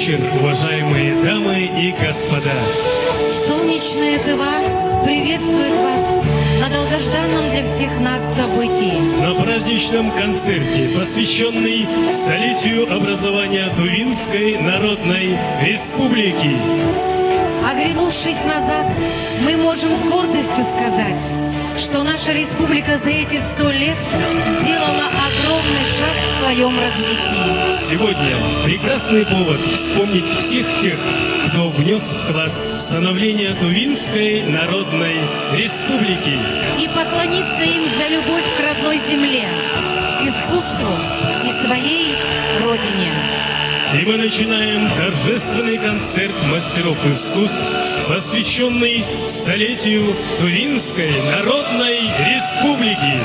вечер, уважаемые дамы и господа. Солнечная Тыва приветствует вас на долгожданном для всех нас событии. На праздничном концерте, посвященный столетию образования Тувинской Народной Республики. Оглянувшись назад, мы можем с гордостью сказать, что наша республика за эти 100 лет сделала огромный шаг в своем развитии. Сегодня прекрасный повод вспомнить всех тех, кто внес вклад в становление Тувинской Народной Республики. И поклониться им за любовь к родной земле, к искусству и своей родине. И мы начинаем торжественный концерт мастеров искусств, посвященный столетию Тувинской Народной Республики.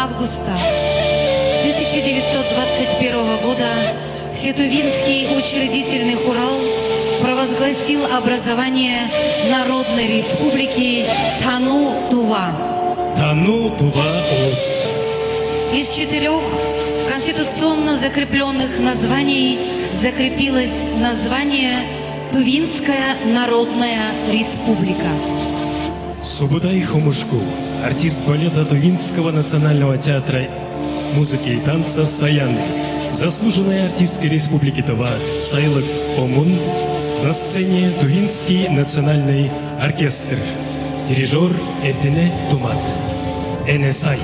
Августа 1921 года Всетувинский учредительный хурал провозгласил образование Народной Республики Тану-Тува. Тану-Тува-Улус. Из 4 конституционно закрепленных названий закрепилось название Тувинская Народная Республика. Субудай хомушку, артист балета Тувинского национального театра музыки и танца «Саяны», заслуженная артистка Республики Тыва Сайлык Омун, на сцене Тувинский национальный оркестр, дирижер Эрдене Тумат, Энесай.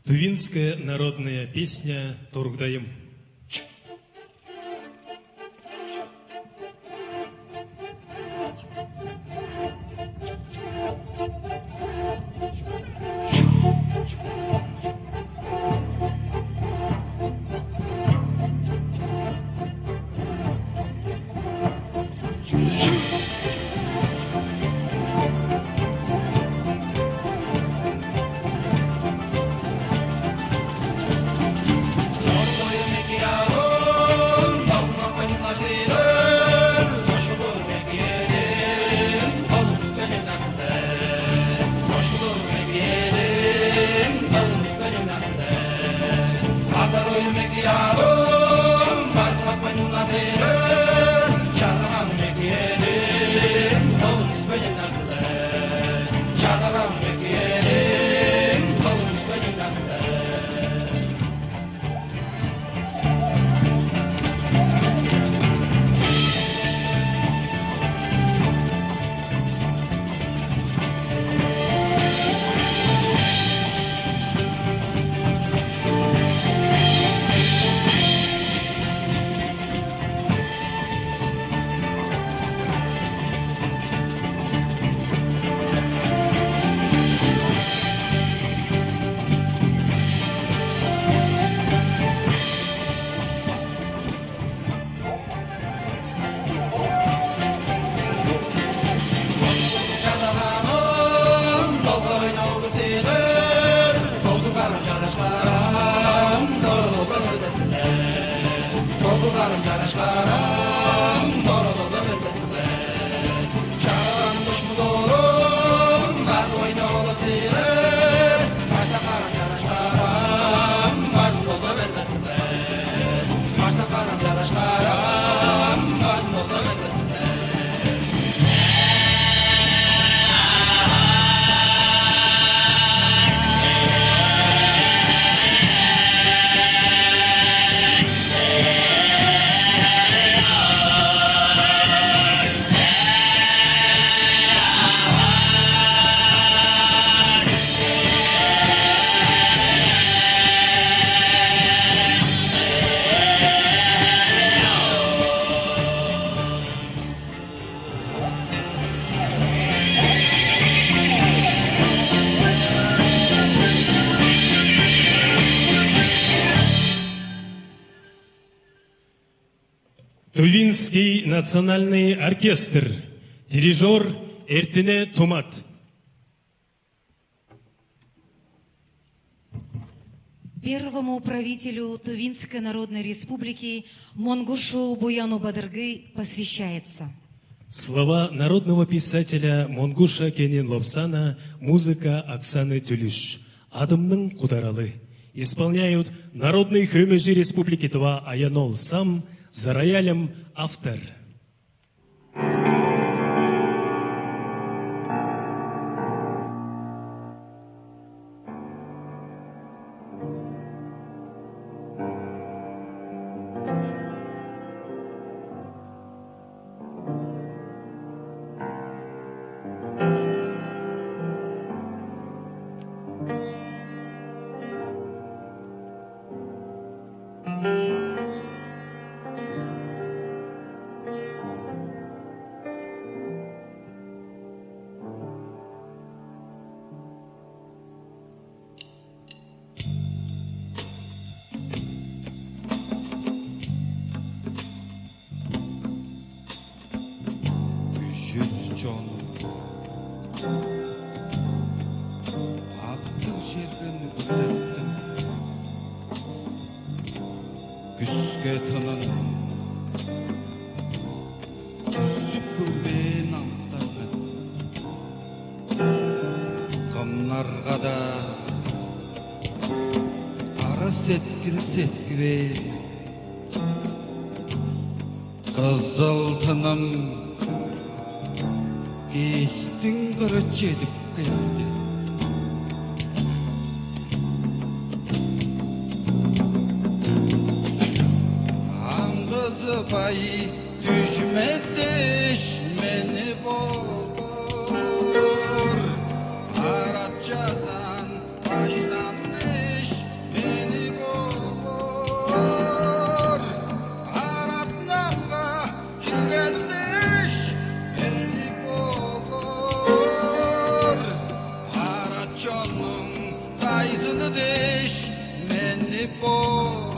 Тувинская народная песня «Тургдайым». Тувинский национальный оркестр, дирижер Эртене Тумат. Первому правителю Тувинской Народной Республики Монгушу Буяну Бадыргы посвящается. Слова народного писателя Монгуша Кенен Лобсана, музыка Оксаны Тюлюш. Адымның кударалы. Исполняют Народный хрюмежи Республики Тува Аянол Сам, за роялем автор. Kızıl tınım geçtin kırıç edip geldi. Angızı payı düşme düşmeni bulur. Arat yazan baştan iş Kanını deşmeni bol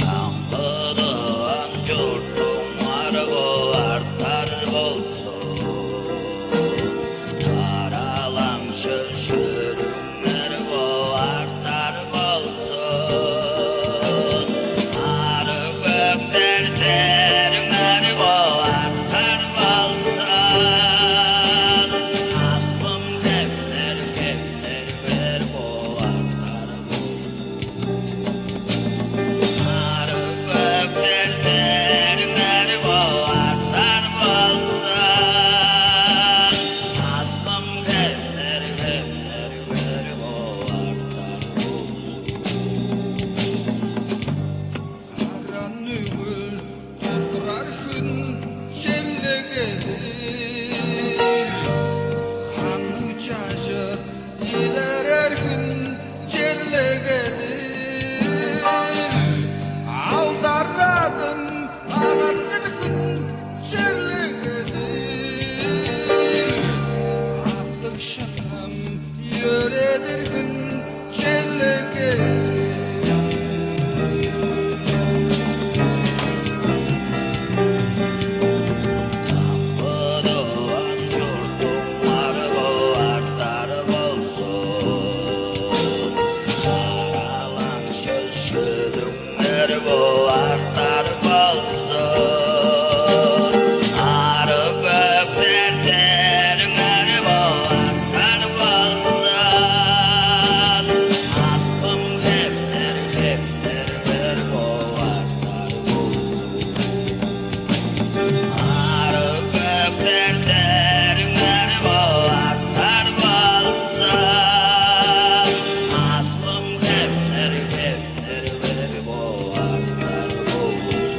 Tanrı'dan yurdum argo artar olsun Taralan şırşırım ergo artar olsun Arı gökler derim ergo artar olsun Aslım hemler ergo artar Arı gökler derim ergo artar olsun Aslım hemler ergo artar Karanlığı tutrar gün şelle gelir Kanı çaşı iler her gün şelle gelir Aldaradım ağardır gün şelle gelir Artık şanam yöredir gün şelle gelir Tanrı'dan yurdum argo artar olsun Taralan şırşırım ergo artar olsun Arı gökler derim ergo artar olsun Aslım hemler ergo artar olsun Arı gökler derim ergo artar olsun Aslım hemler ergo artar olsun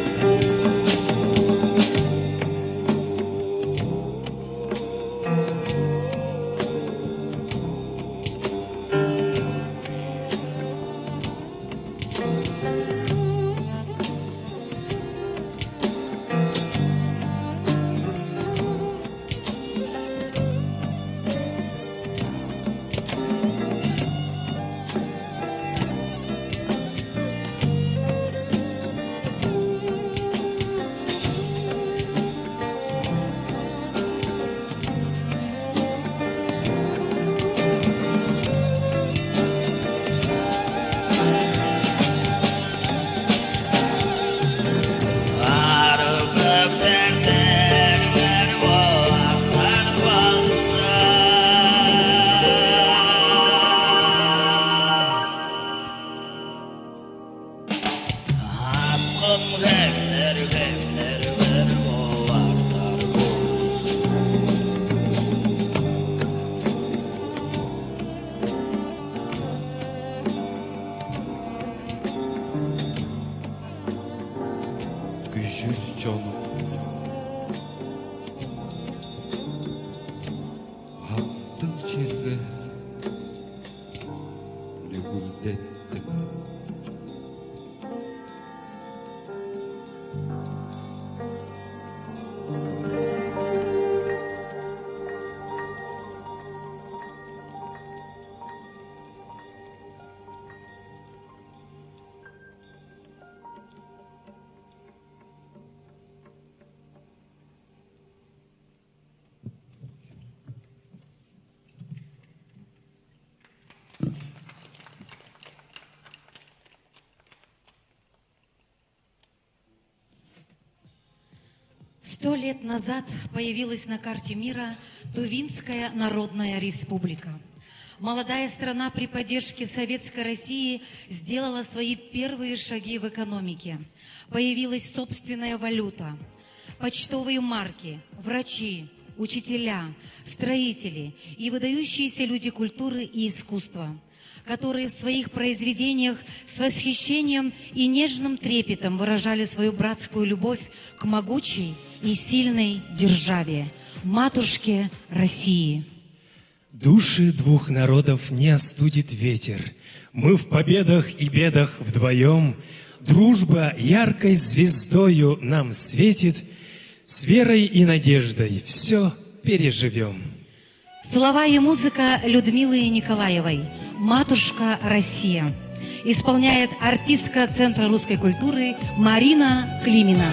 Arı gökler derim ergo artar olsun Aslım hemler ergo artar olsun Güçsüz canım Attık çirge Nüguldettim «100 лет назад появилась на карте мира Тувинская Народная Республика. Молодая страна при поддержке Советской России сделала свои первые шаги в экономике. Появилась собственная валюта, почтовые марки, врачи, учителя, строители и выдающиеся люди культуры и искусства, которые в своих произведениях с восхищением и нежным трепетом выражали свою братскую любовь к могучей и сильной державе, матушке России. Души двух народов не остудит ветер. Мы в победах и бедах вдвоем. Дружба яркой звездою нам светит. С верой и надеждой все переживем. Слова и музыка Людмилы Николаевой «Матушка Россия». Исполняет артистка Центра русской культуры Марина Климина.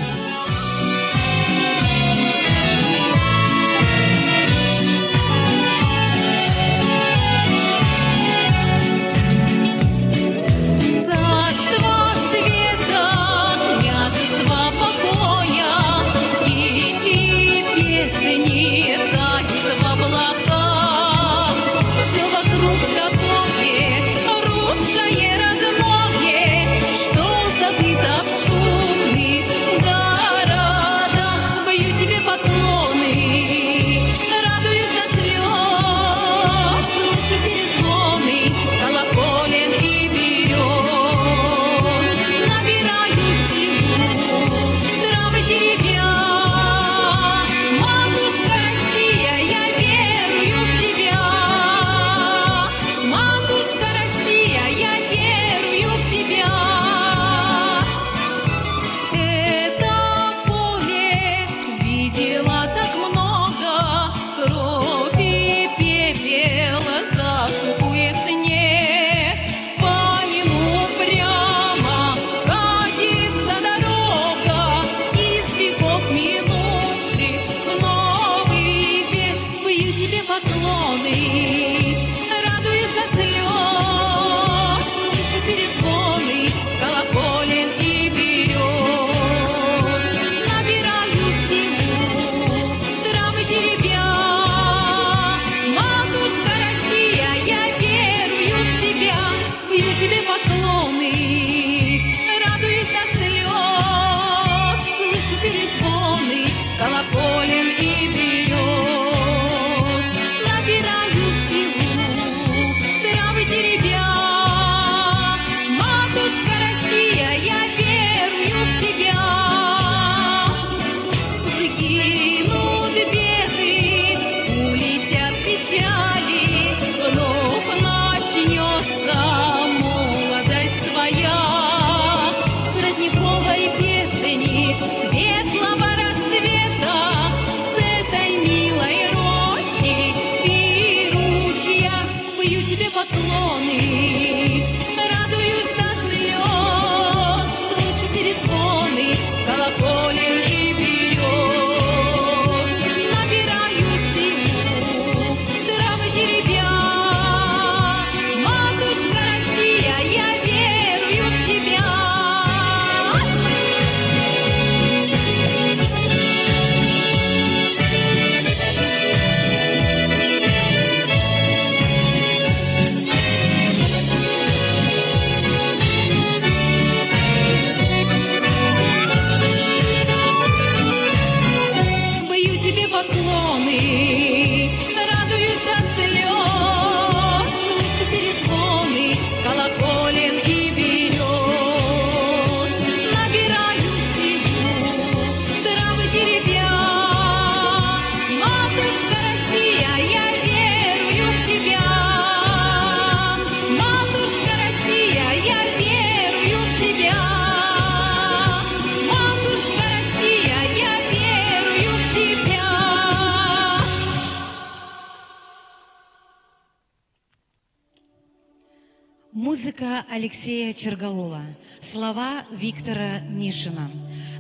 Музыка Алексея Черголова, слова Виктора Мишина.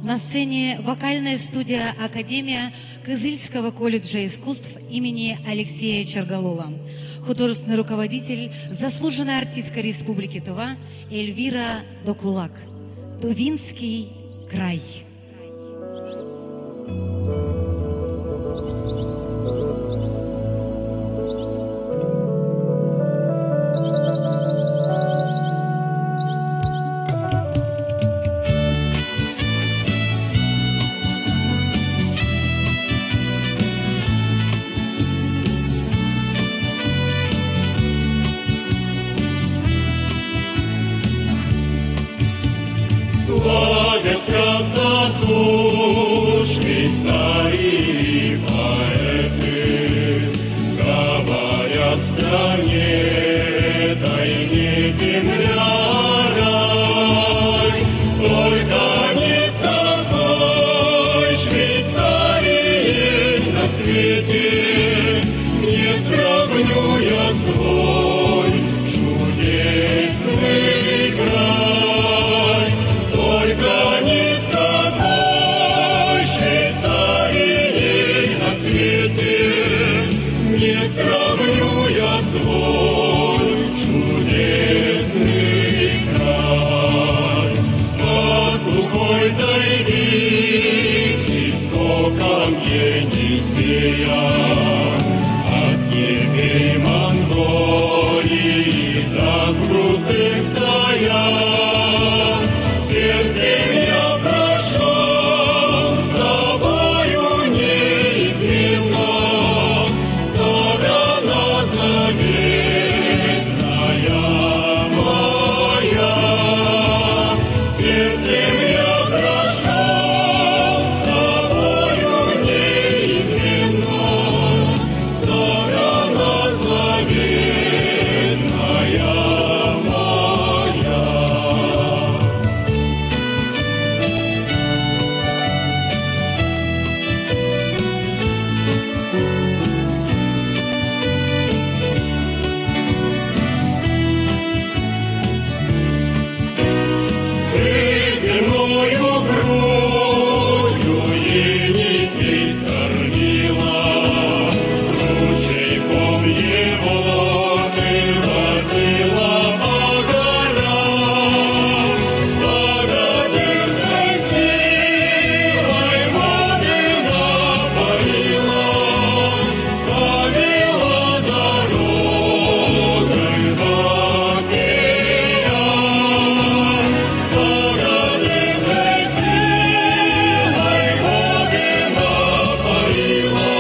На сцене вокальная студия Академия Кызыльского колледжа искусств имени Алексея Черголова. Художественный руководитель, заслуженная артистка Республики Тыва Эльвира Докулак. Тувинский край. Славят красавцы свете не сравню я свой чудесный край. Только не с какой Швейцарией на свете не сравню я свой чудесный край. От глухой тайги к истокам Енисея, от степей Монголии до крутых Саян, сердцем я прошел с тобою неизменно, сторона заветная моя. Сердцем я прошел с тобою неизменно, сторона заветная моя. Ты земною грудью Енисей сорвила, ручейком его ты возила по горам, богатырской силой воды напоила, повела дорогой в океан. Богатырской силой воды напоила,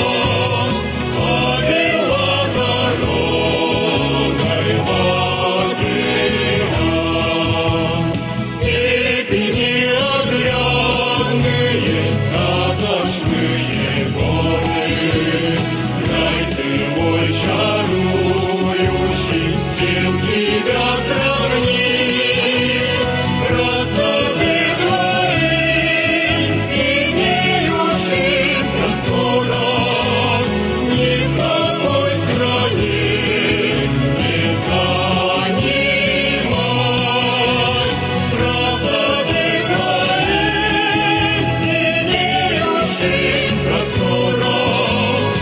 повела дорогой в океан. Степи неоглядные, сказочные горы, край ты мой чарующий, с чем тебя сравнить? Красоты твоих синеющих просторах ни в какой стране не занимать. Красоты твоих синеющих просторах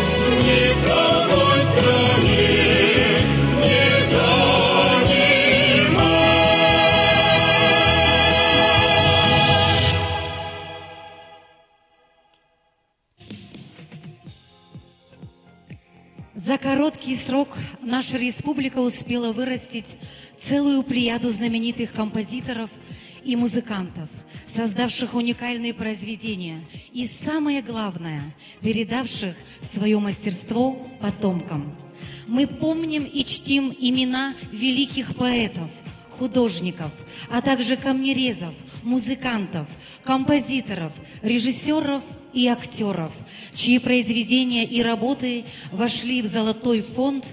ни в какой стране не занимать. За короткий срок наша республика успела вырастить целую плеяду знаменитых композиторов и музыкантов, создавших уникальные произведения и, самое главное, передавших свое мастерство потомкам. Мы помним и чтим имена великих поэтов, художников, а также камнерезов, музыкантов, композиторов, режиссеров и актеров, чьи произведения и работы вошли в золотой фонд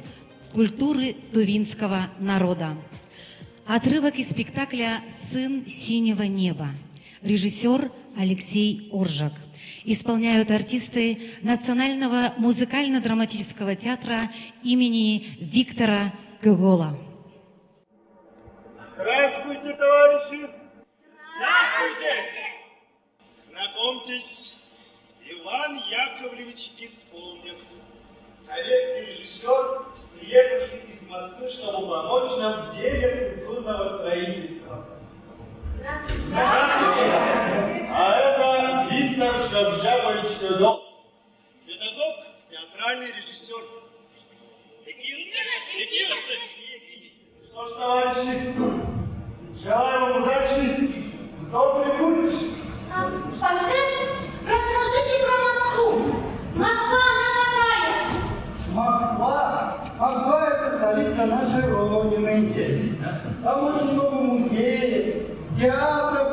культуры тувинского народа. Отрывок из спектакля «Сын синего неба». Режиссер Алексей Оржак. Исполняют артисты Национального музыкально-драматического театра имени Виктора Гогола. Здравствуйте, товарищи! Здравствуйте! Знакомьтесь, Иван Яковлевич Исполнев, советский режиссер, приехавший из Москвы, чтобы помочь нам в деле культурного строительства. Здравствуйте! А это Виктор Шабжапович Кодол, педагог, театральный режиссер. Что ж, товарищи, желаю вам удачи, с доброй будущей. Пошли, расскажите про Москву. Москва, она какая? Москва? Москва — это столица нашей Родины. Там очень много музеев, театров.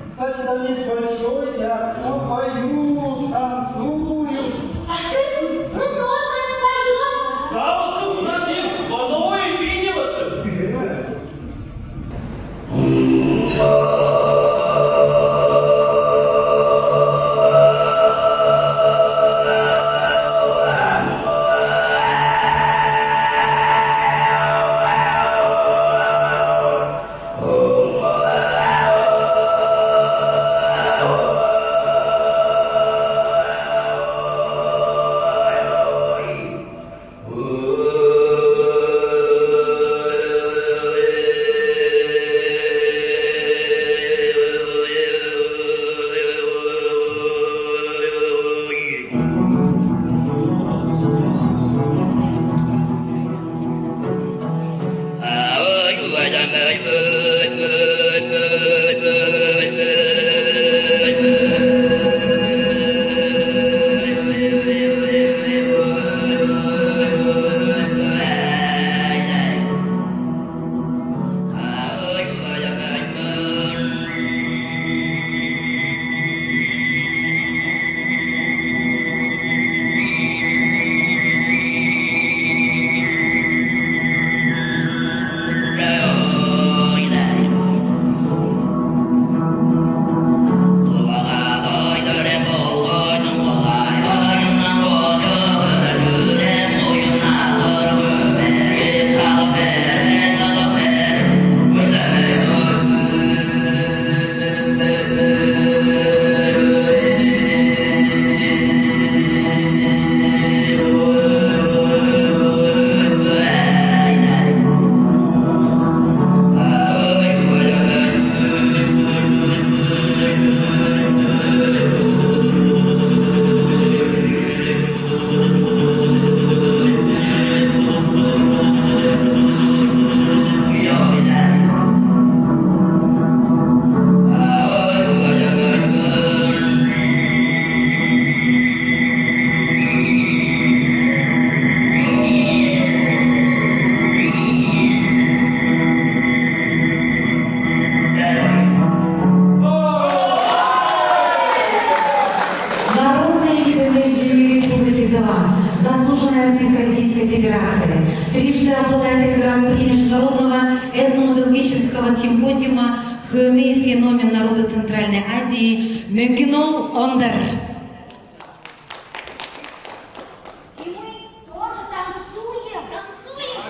Кстати, там есть большой театр. Там поют, танцуют. Пошли, мы тоже поем. Да, у нас есть водовое видео, что ли? Федерации, трижды обладатель гран-при Международного этномузыкологического симпозиума «Хөме. Феномен народа Центральной Азии» Мюнгинол Ондар. И мы тоже танцуем, танцуем.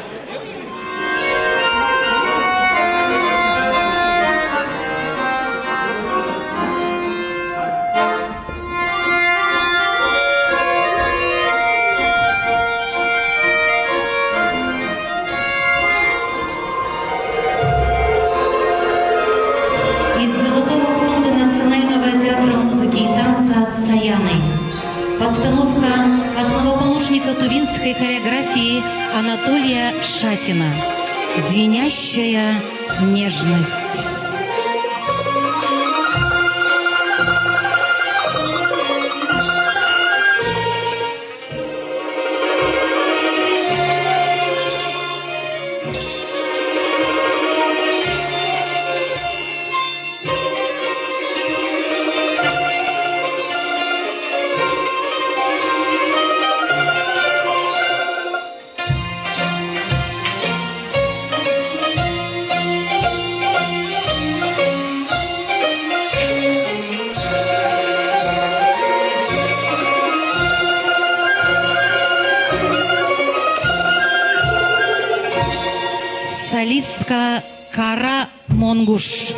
Из Золотого фонда Национального театра музыки и танца «Саяны». Постановка основоположника тувинской хореографии Анатолия Шатина. «Звенящая нежность». Солистка Кара Монгуш.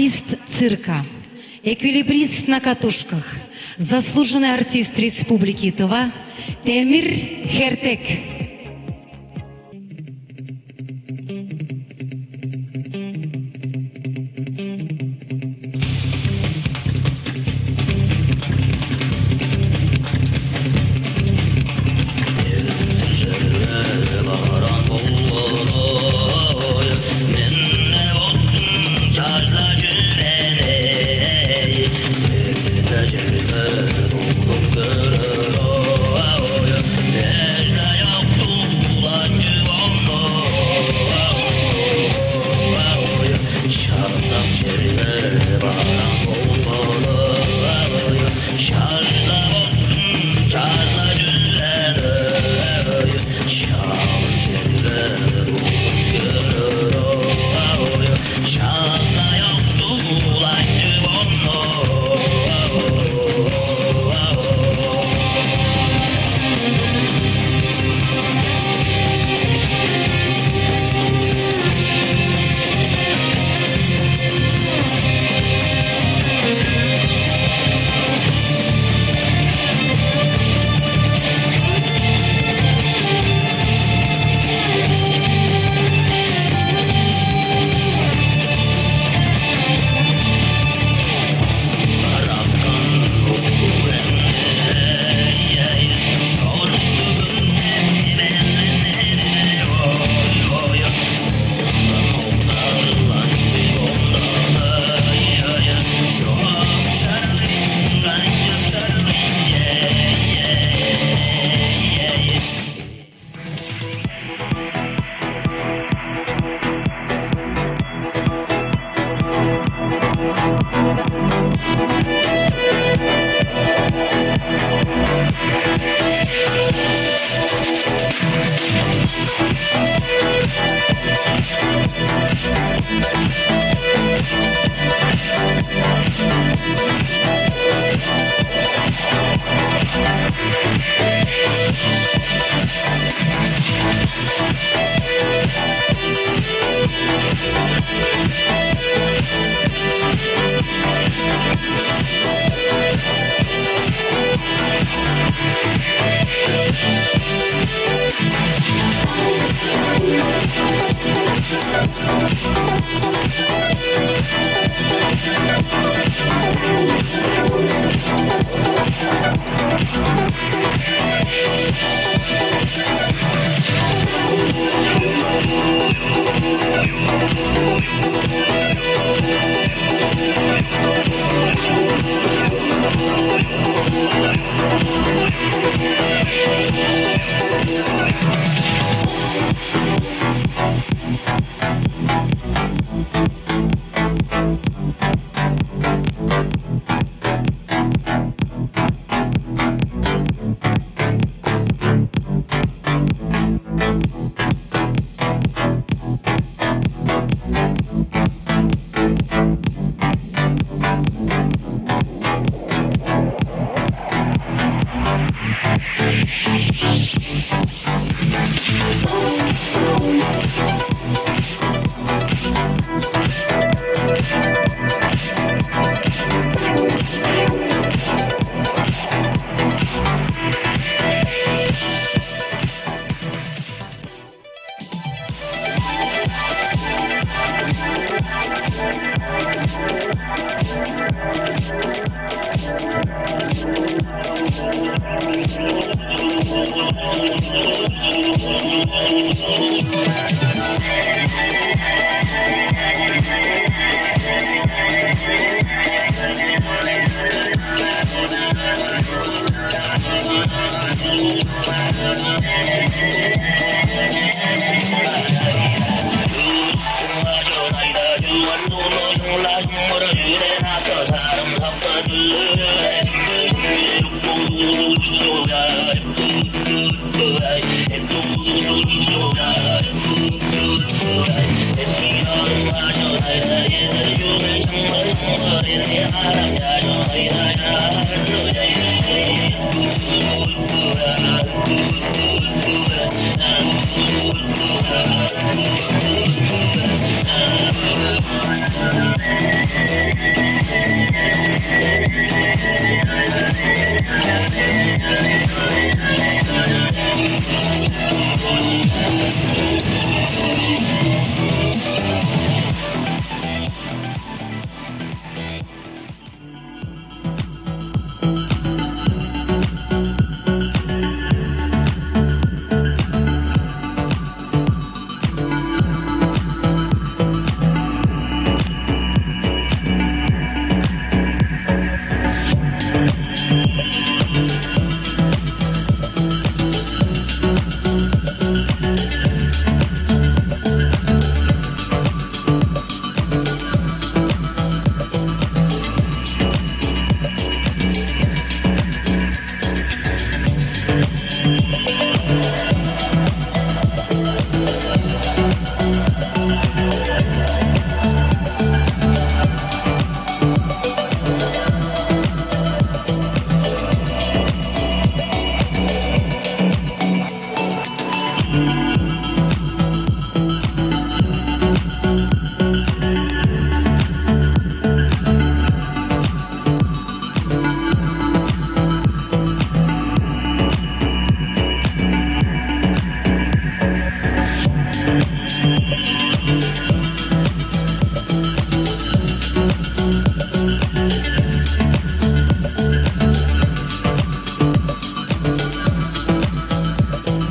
артист цирка, эквилибрист на катушках, заслуженный артист Республики Тыва Темир Хертек.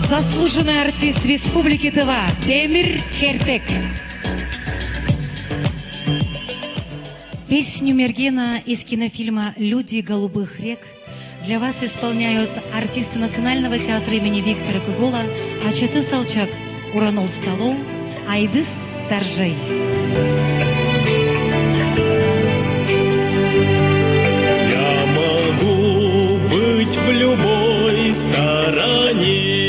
Заслуженный артист Республики Тыва Темир Хертек. Песню Мергена из кинофильма «Люди голубых рек» для вас исполняют артисты Национального театра имени Виктора Кугула Ачеты Салчак, Уранол Столол, Айдыс Торжей. Я могу быть в любой стороне,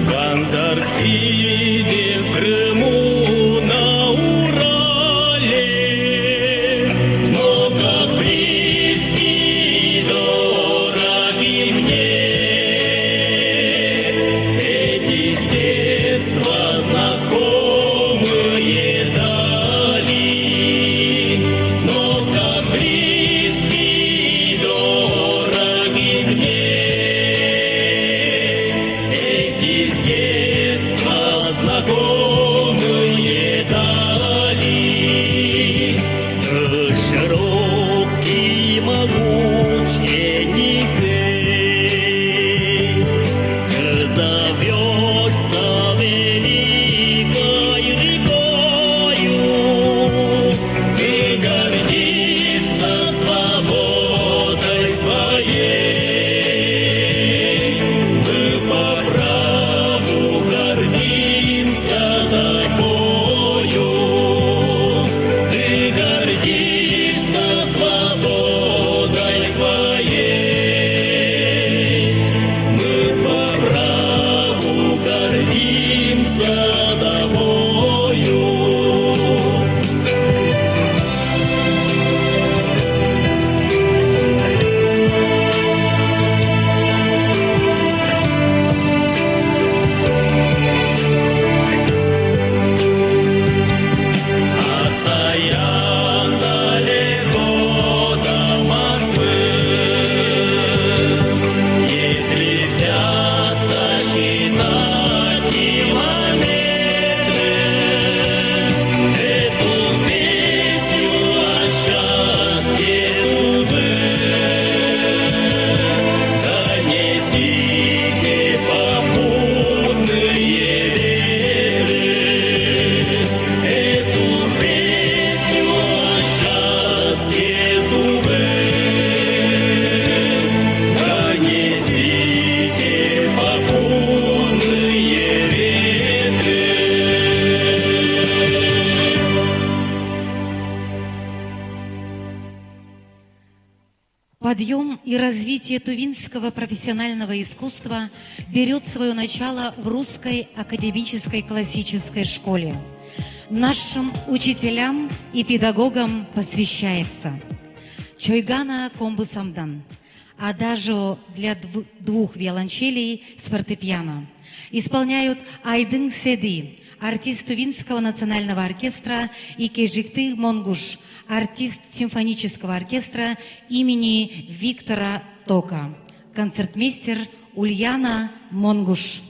в Антарктиде, в Крыму, на Урале, но как близкие, дороги мне эти с детства знакомые дали, но как близкие, дороги мне эти с детства знакомые дали. Широкие могучие низы, зовешься великой рекою, ты гордишься свободой своей. Мы по праву гордимся тобою, ты гордишься свободой своей. Мы по праву гордимся тобою. А Саян далеко до Москвы, если взяться считать километры, эту песню о счастье, увы, донесите попутные ветры. Эту песню о счастье, увы, донесите попутные ветры. Подъем и развитие тувинского профессионального искусства берет свое начало в русской академической классической школе. Нашим учителям и педагогам посвящается Чойгана Комбусамдан, адажио для двух виолончелей с фортепиано. Исполняют Айдын Седи, артист Тувинского национального оркестра и Кежикты Монгуш, артист симфонического оркестра имени Виктора Тока, концертмейстер Ульяна Монгуш.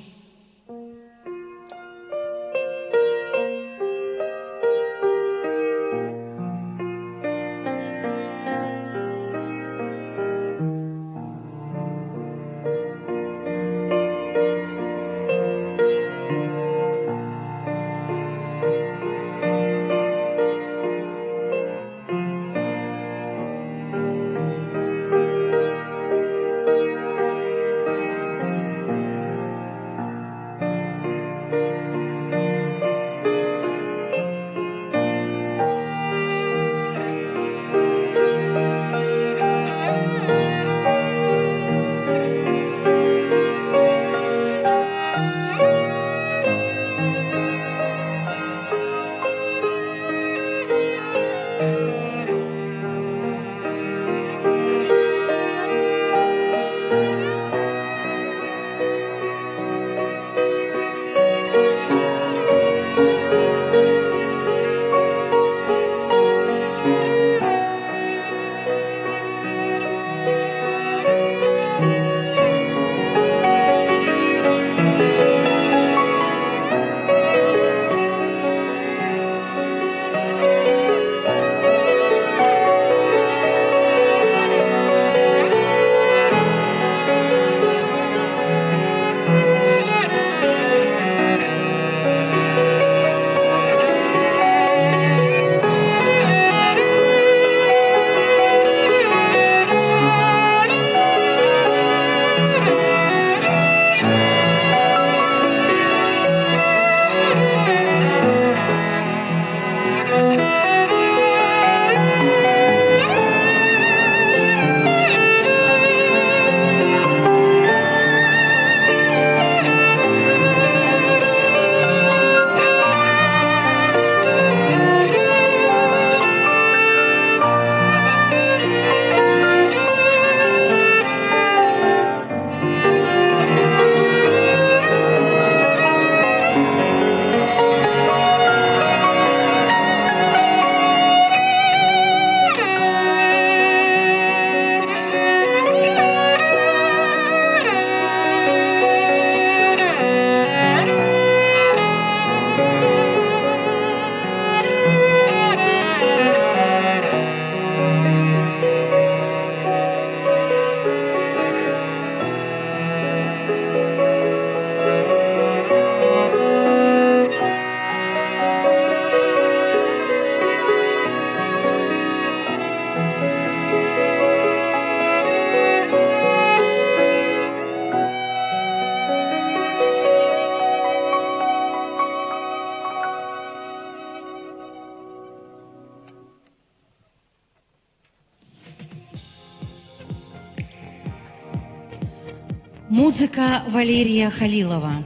Музыка Валерия Халилова.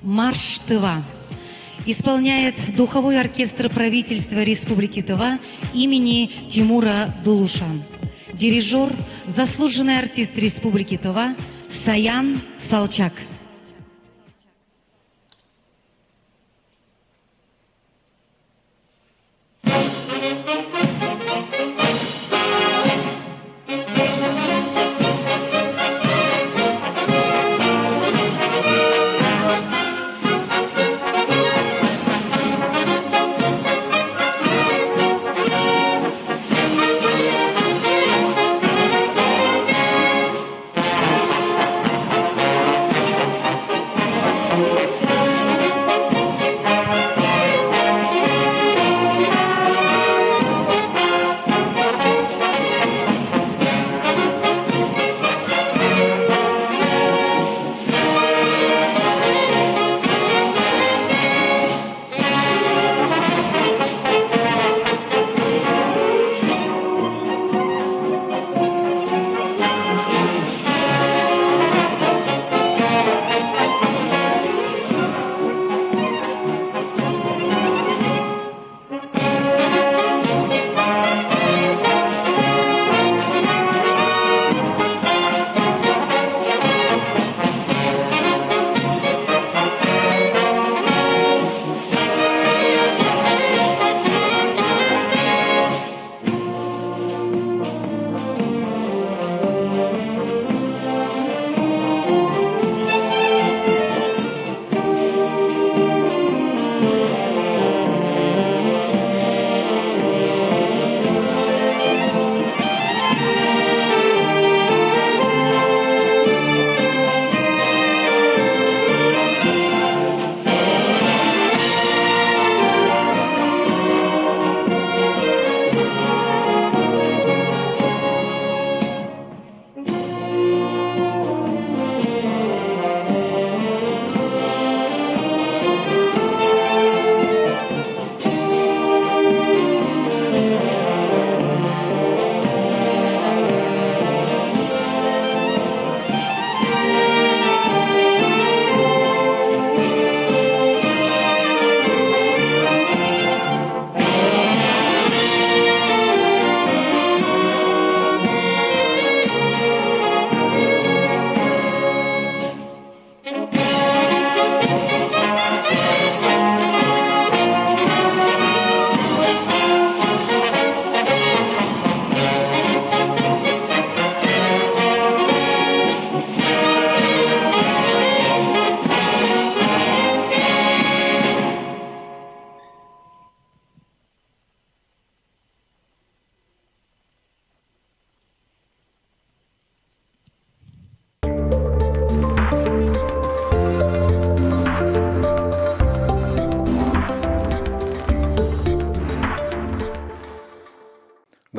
Марш Тыва. Исполняет духовой оркестр правительства Республики Тыва имени Тимура Дулуша. Дирижер, заслуженный артист Республики Тыва Саян Салчак.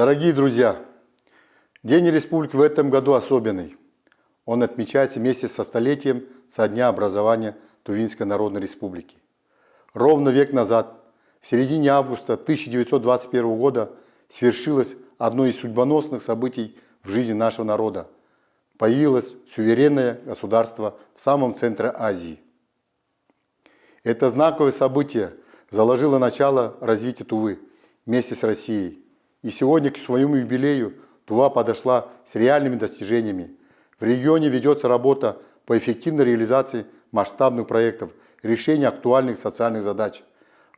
Дорогие друзья, День Республики в этом году особенный. Он отмечается вместе со столетием со дня образования Тувинской Народной Республики. Ровно век назад, в середине августа 1921 года, свершилось одно из судьбоносных событий в жизни нашего народа. Появилось суверенное государство в самом центре Азии. Это знаковое событие заложило начало развития Тувы вместе с Россией. И сегодня к своему юбилею Тува подошла с реальными достижениями. В регионе ведется работа по эффективной реализации масштабных проектов, решению актуальных социальных задач.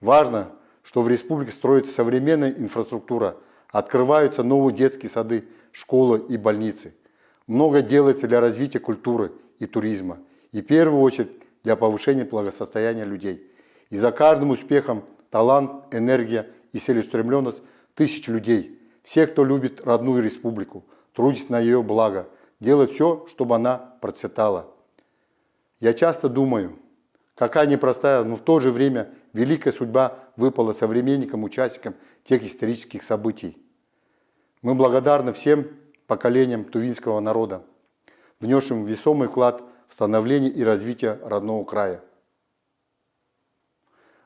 Важно, что в республике строится современная инфраструктура, открываются новые детские сады, школы и больницы. Много делается для развития культуры и туризма, и в первую очередь для повышения благосостояния людей. И за каждым успехом талант, энергия и целеустремленность тысяч людей, всех, кто любит родную республику, трудится на ее благо, делает все, чтобы она процветала. Я часто думаю, какая непростая, но в то же время великая судьба выпала современникам, участникам тех исторических событий. Мы благодарны всем поколениям тувинского народа, внесшим весомый вклад в становление и развитие родного края.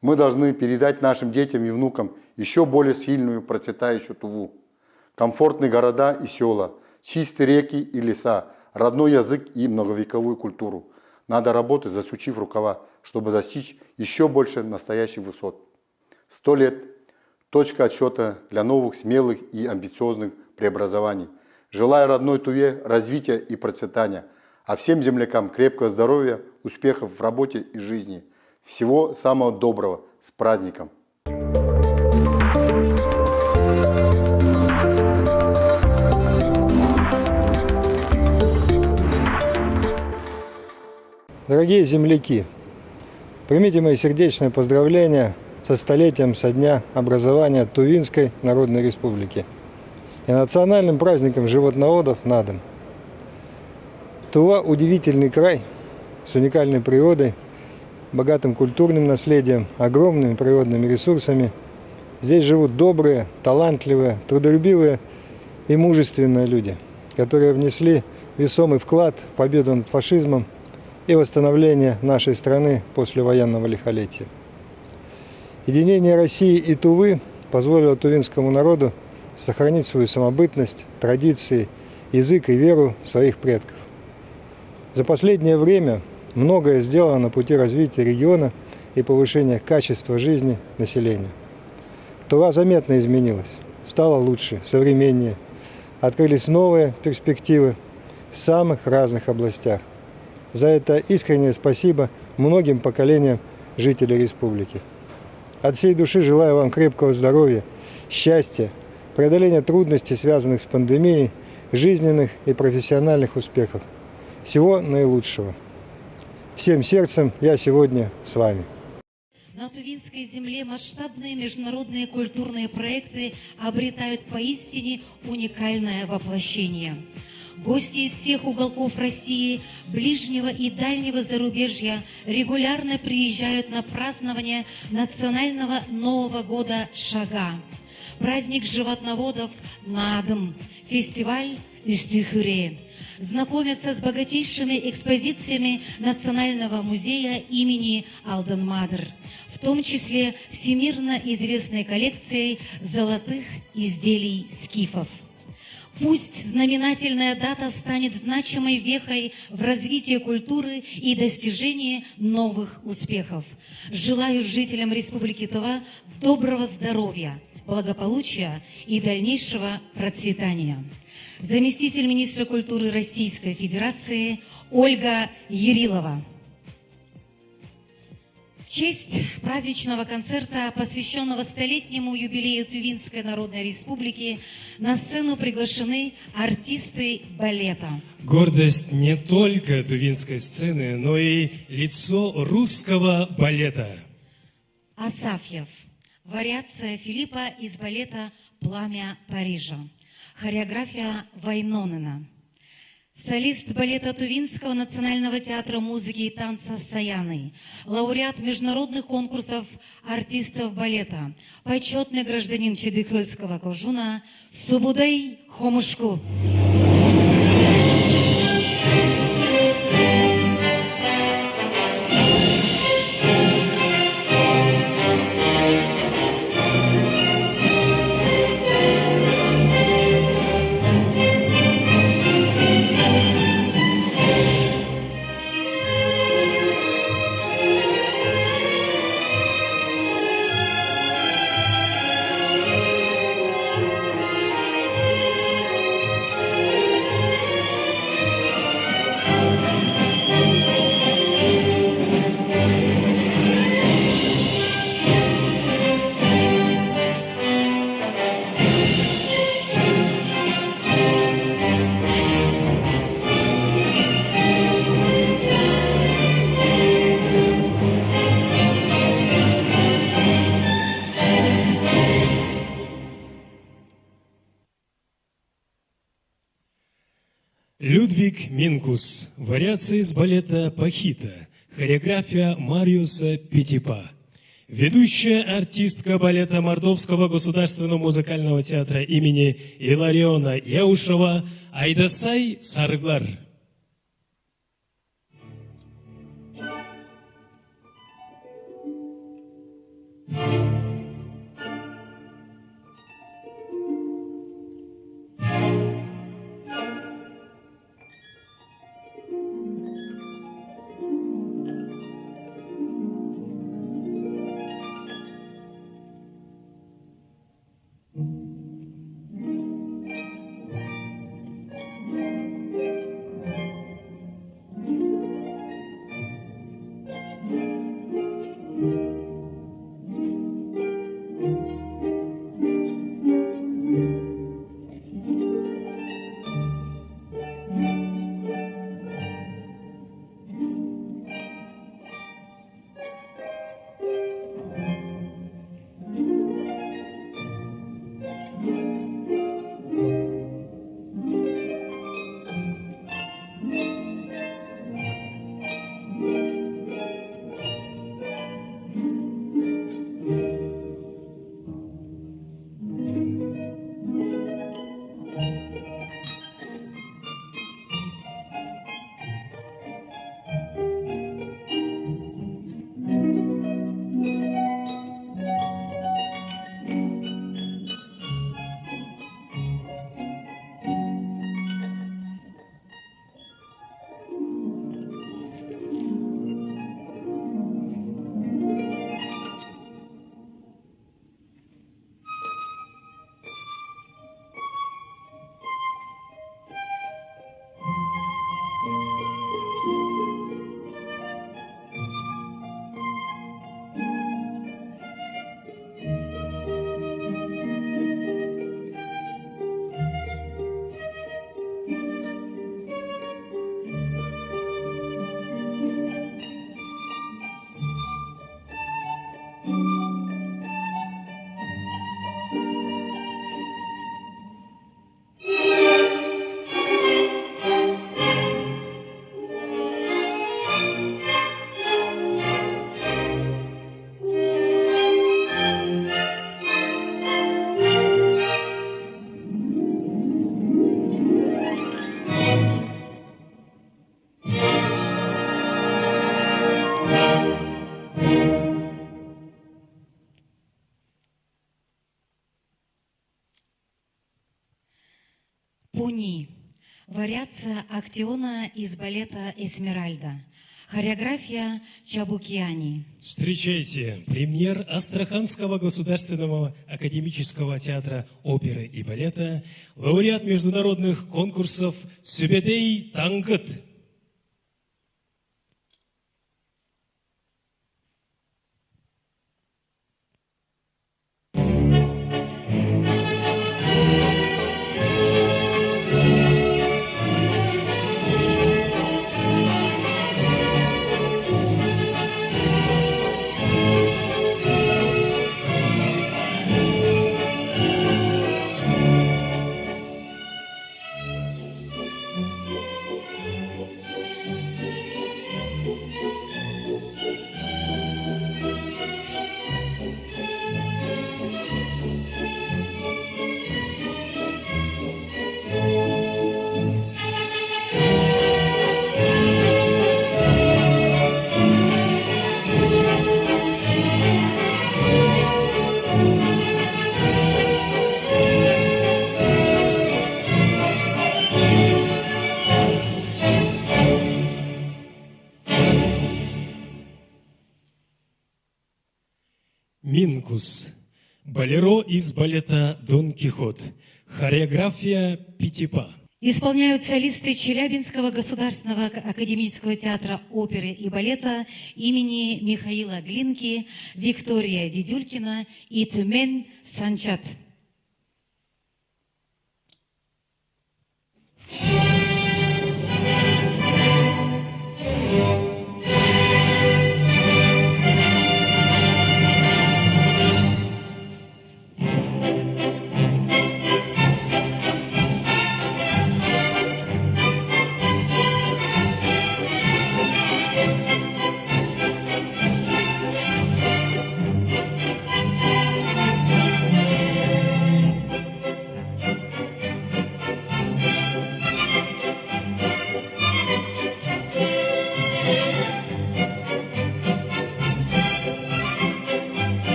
Мы должны передать нашим детям и внукам еще более сильную процветающую Туву. Комфортные города и села, чистые реки и леса, родной язык и многовековую культуру. Надо работать, засучив рукава, чтобы достичь еще больше настоящих высот. 100 лет – точка отсчета для новых, смелых и амбициозных преобразований. Желаю родной Туве развития и процветания, а всем землякам крепкого здоровья, успехов в работе и жизни. Всего самого доброго, с праздником! Дорогие земляки, примите мои сердечные поздравления со столетием со дня образования Тувинской Народной Республики и национальным праздником животноводов на дом. Тува – удивительный край с уникальной природой, богатым культурным наследием, огромными природными ресурсами. Здесь живут добрые, талантливые, трудолюбивые и мужественные люди, которые внесли весомый вклад в победу над фашизмом и восстановление нашей страны после военного лихолетия. Единение России и Тувы позволило тувинскому народу сохранить свою самобытность, традиции, язык и веру своих предков. За последнее время многое сделано на пути развития региона и повышения качества жизни населения. Тува заметно изменилась, стала лучше, современнее, открылись новые перспективы в самых разных областях. За это искреннее спасибо многим поколениям жителей республики. От всей души желаю вам крепкого здоровья, счастья, преодоления трудностей, связанных с пандемией, жизненных и профессиональных успехов. Всего наилучшего. Всем сердцем я сегодня с вами. На Тувинской земле масштабные международные культурные проекты обретают поистине уникальное воплощение. Гости из всех уголков России, ближнего и дальнего зарубежья регулярно приезжают на празднование национального Нового года Шага, праздник животноводов Надым, фестиваль Истихюре. Знакомятся с богатейшими экспозициями Национального музея имени Алтын-Мадыр, в том числе всемирно известной коллекцией золотых изделий скифов. Пусть знаменательная дата станет значимой вехой в развитии культуры и достижении новых успехов. Желаю жителям Республики Тува доброго здоровья, благополучия и дальнейшего процветания. Заместитель министра культуры Российской Федерации Ольга Ярилова. В честь праздничного концерта, посвященного столетнему юбилею Тувинской Народной Республики, на сцену приглашены артисты балета. Гордость не только тувинской сцены, но и лицо русского балета. Асафьев. Вариация Филиппа из балета «Пламя Парижа». Хореография Вайнонена. солист балета Тувинского национального театра музыки и танца «Саяны», лауреат международных конкурсов артистов балета, почетный гражданин Чедыхольского окружуна Субудай Хомушку. Людвиг Минкус. Вариации из балета «Пахита». Хореография Мариуса Петипа. Ведущая артистка балета Мордовского государственного музыкального театра имени Илариона Яушева Айдасай Сарглар. Пуни. Вариация Актиона из балета «Эсмеральда». Хореография Чабукиани. Встречайте премьер Астраханского государственного академического театра оперы и балета, лауреат международных конкурсов Сюбедей Тангыт. Телеманкус. Болеро из балета «Дон Кихот». Хореография Питипа. Исполняют солисты Челябинского государственного академического театра оперы и балета имени Михаила Глинки, Виктория Дидюлькина и Тюмень Санчат.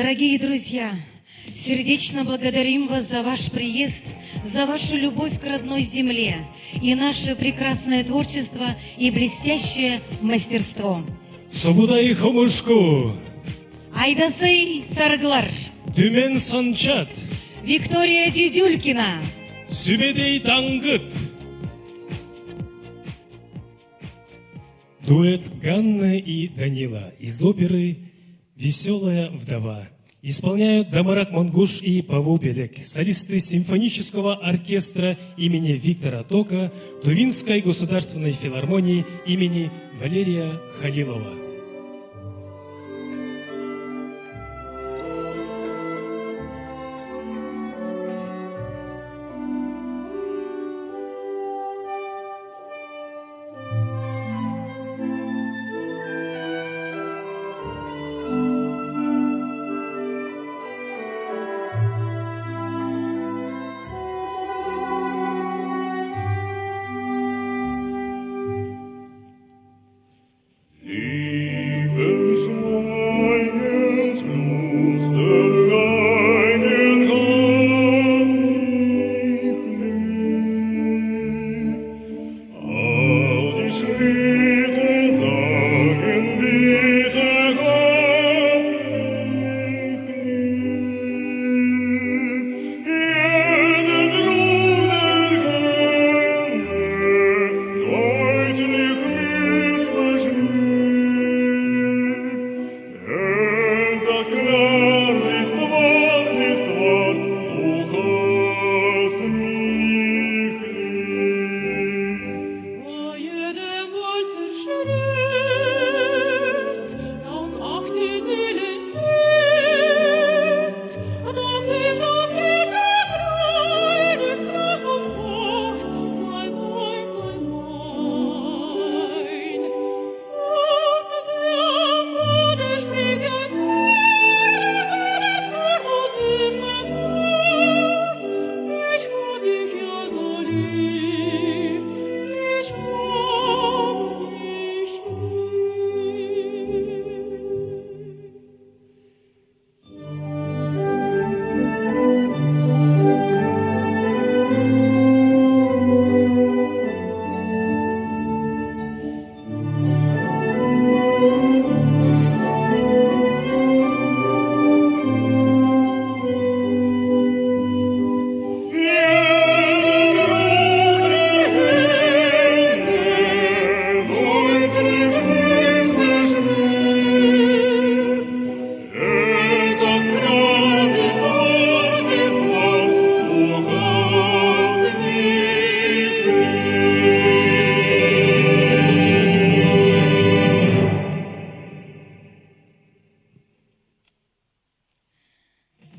Дорогие друзья, сердечно благодарим вас за ваш приезд, за вашу любовь к родной земле и наше прекрасное творчество и блестящее мастерство. Собудай хомушку, Айдасай Сарглар, Тюмень Санчат, Виктория Дидюлькина, Sübedey Тангыт. Дуэт Ганна и Данила из оперы «Веселая вдова». Исполняют Дамарак Мангуш и Павел Белек, солисты симфонического оркестра имени Виктора Тока, Тувинской государственной филармонии имени Валерия Халилова.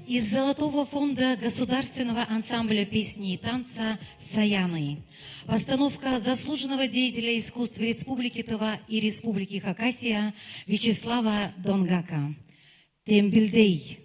Из Золотого фонда Государственного ансамбля песни и танца «Саяны». Постановка заслуженного деятеля искусств Республики Тыва и Республики Хакасия Вячеслава Донгака. Тембилдей.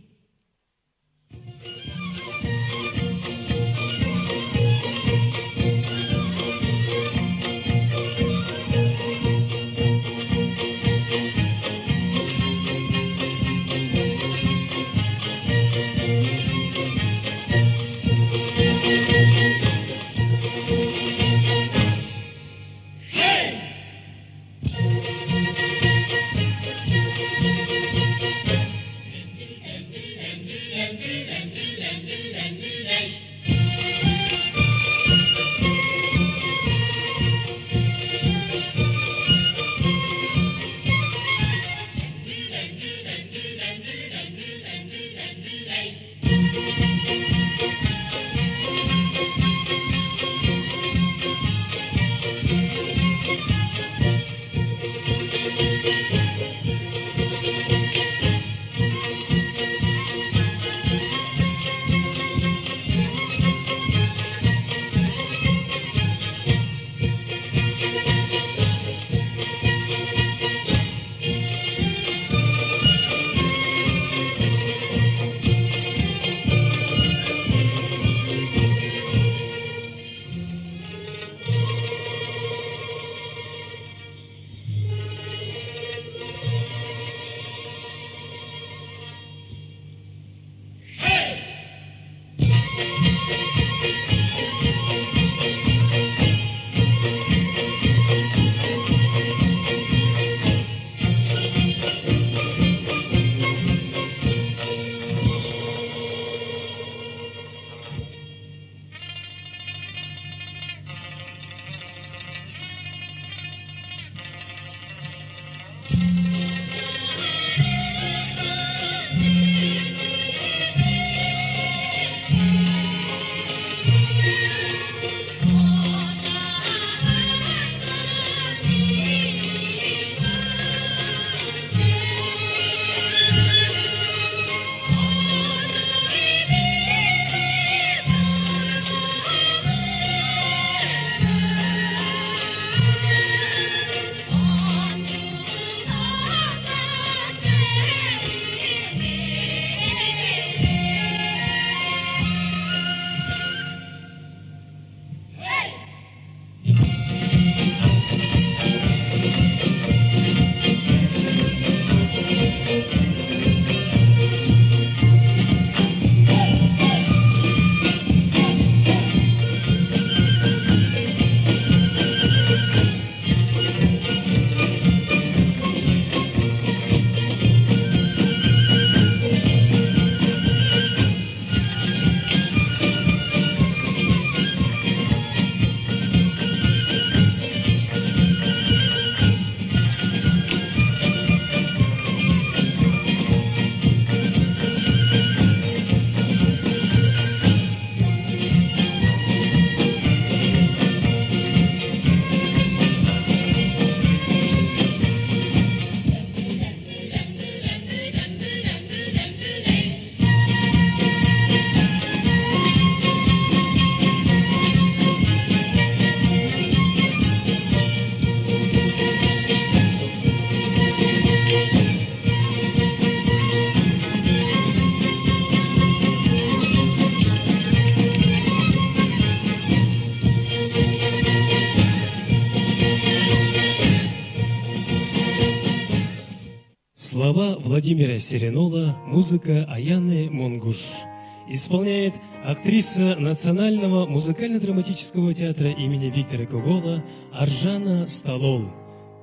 Слова Владимира Серенола, музыка Аяны Монгуш. Исполняет актриса Национального музыкально-драматического театра имени Виктора Гогола Аржана Сталол.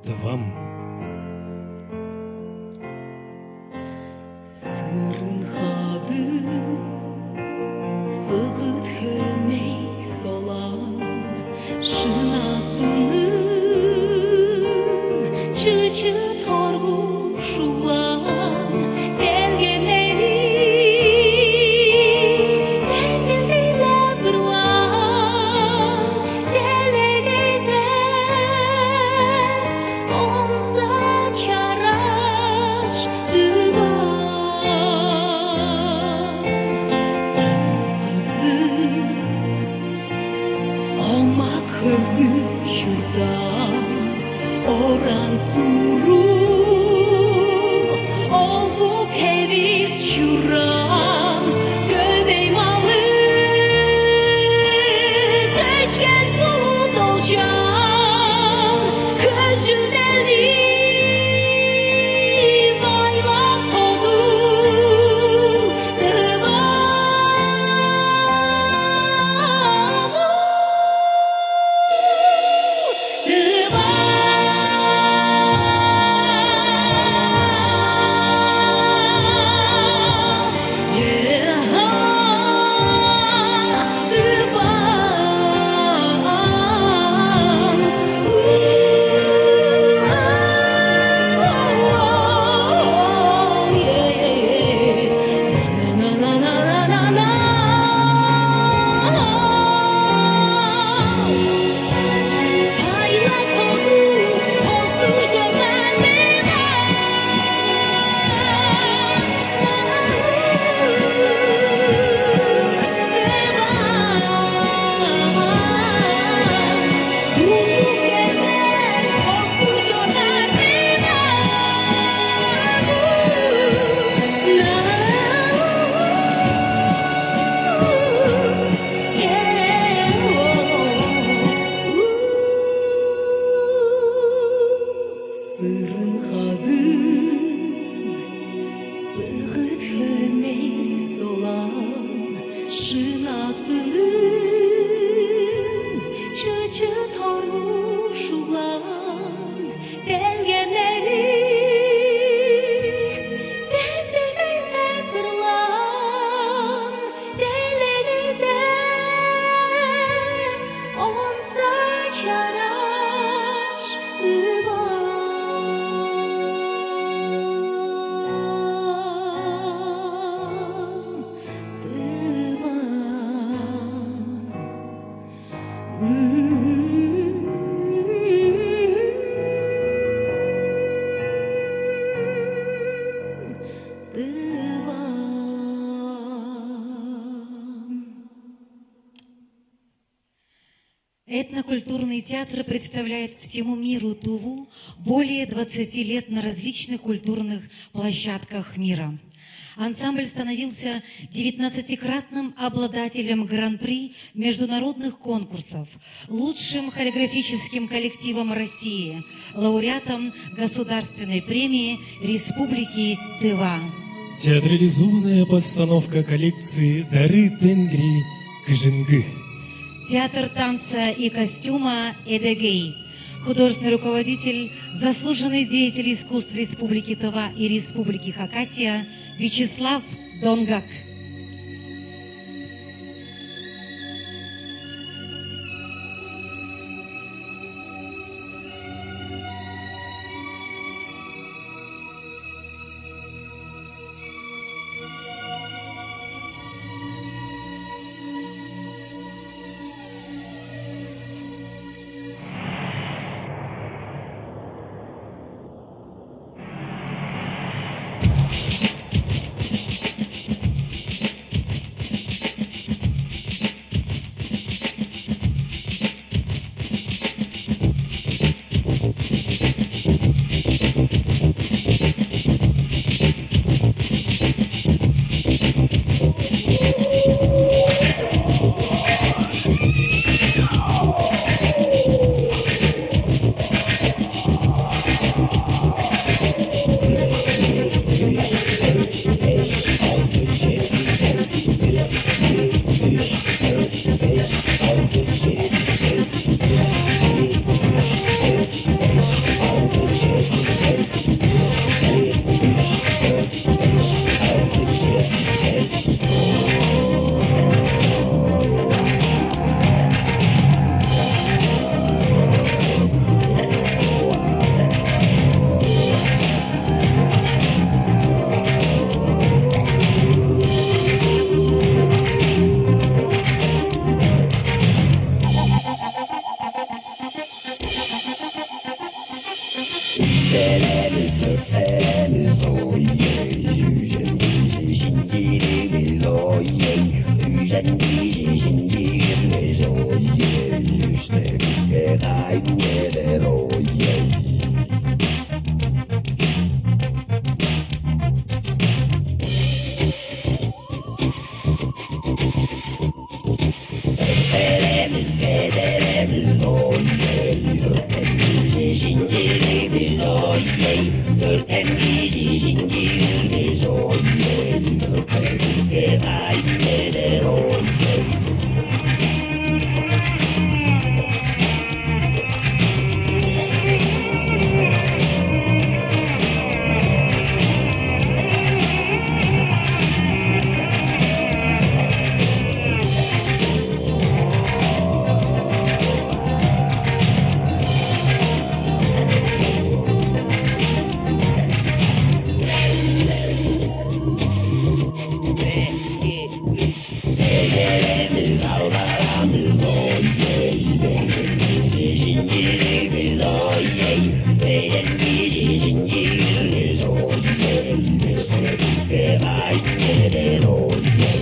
Твам. Сығыт хөлмей солан шынасының чычы торгу шулан келгенleri келгенлерle бірлан келегейде он Oran suru ol bu keviz şuran Göveymalı Keşken bulut olcan Köcüneli Bayla kodu Этнокультурный театр представляет всему миру Туву более 20 лет на различных культурных площадках мира. Ансамбль становился 19-кратным обладателем гран-при международных конкурсов, лучшим хореографическим коллективом России, лауреатом Государственной премии Республики Тыва. Театрализованная постановка коллекции «Дары Тенгри Кыжынгы». Театр танца и костюма «Эдегей». Художественный руководитель, заслуженный деятель искусств Республики Тыва и Республики Хакасия Вячеслав Донгак. Işte bizge haydu eder oye Öperemiz kederemiz oy yey. Örten bizi zincirimiz oy yey. Örten bizi zincirimiz oy yey. Örperiz keder oy yey. Kederemiz alvaramız oy yey. Beyden bizi zincirimiz oy yey. Beyden bizi zincirimiz oy yey. Besleriz keder oy yey.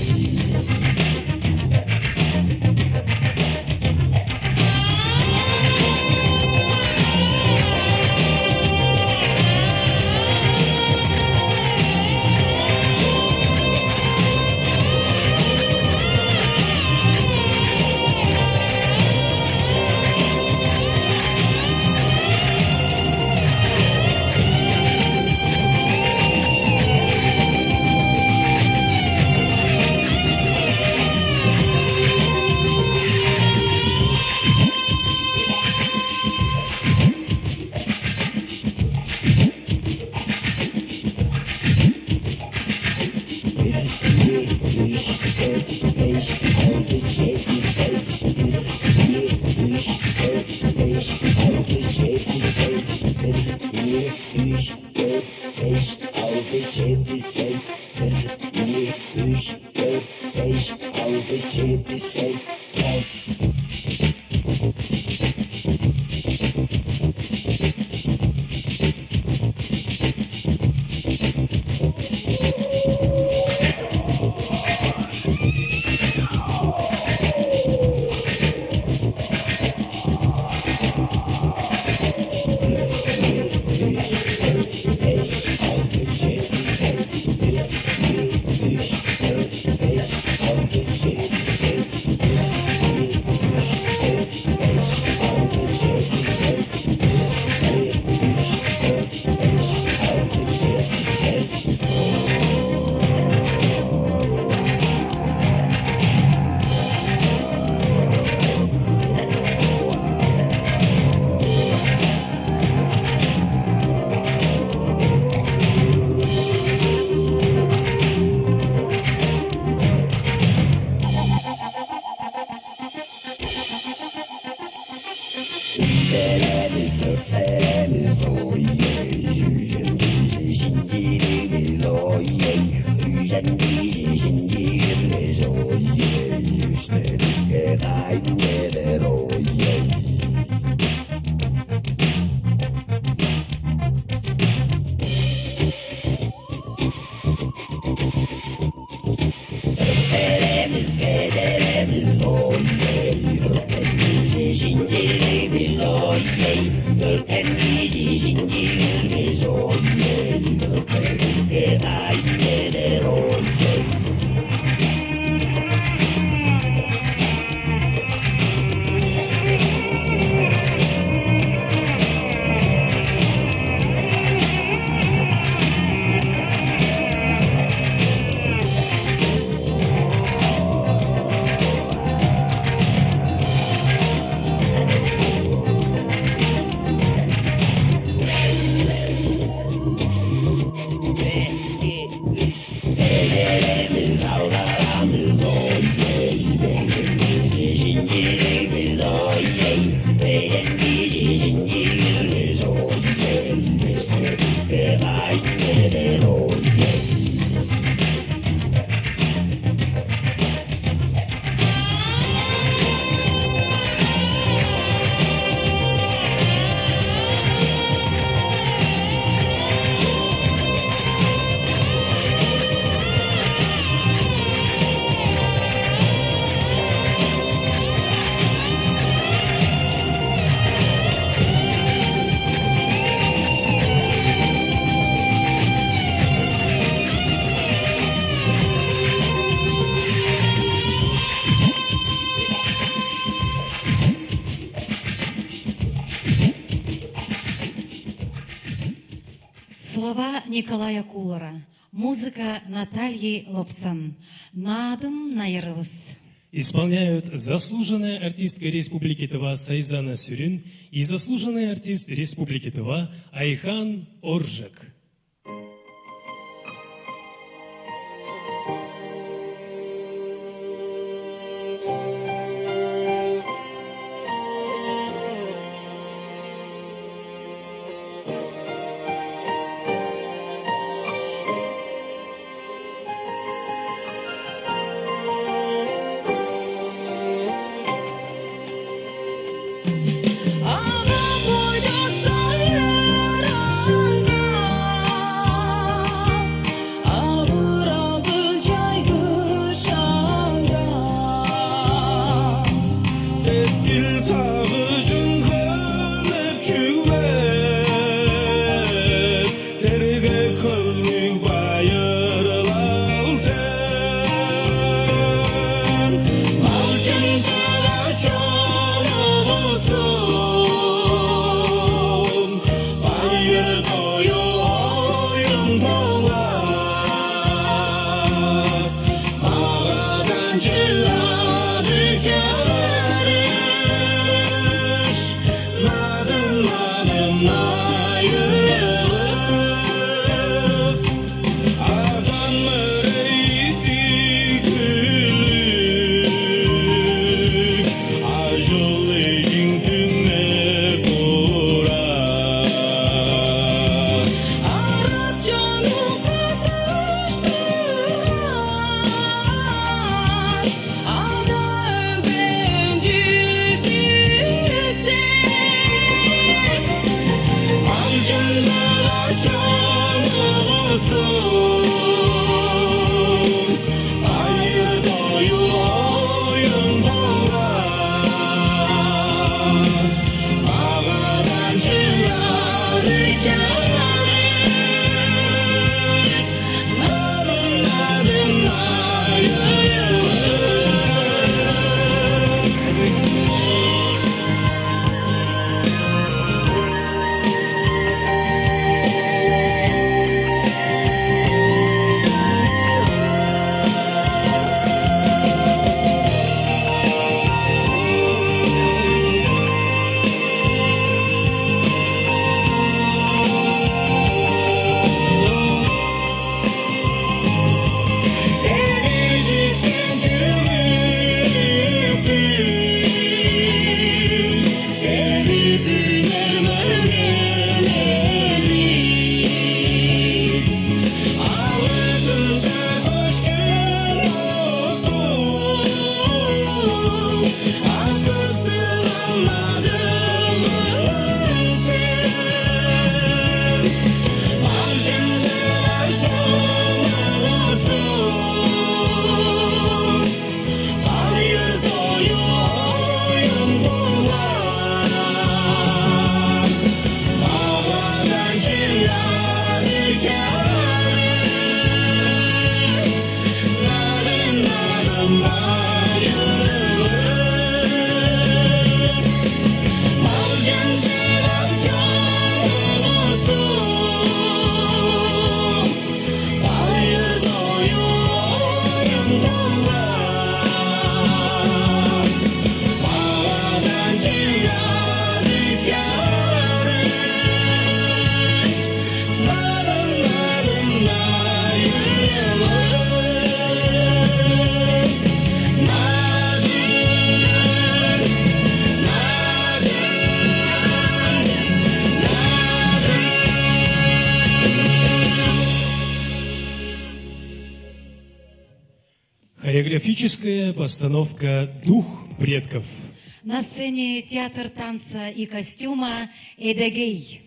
Слова Николая Кулара. Музыка Натальи Лобсан. Надым Найрывыз. Исполняют заслуженная артистка Республики Тыва Сайзана Сюрин и заслуженный артист Республики Тыва Айхан Оржек. Хореографическая постановка «Дух предков». На сцене театр танца и костюма «Эдегей».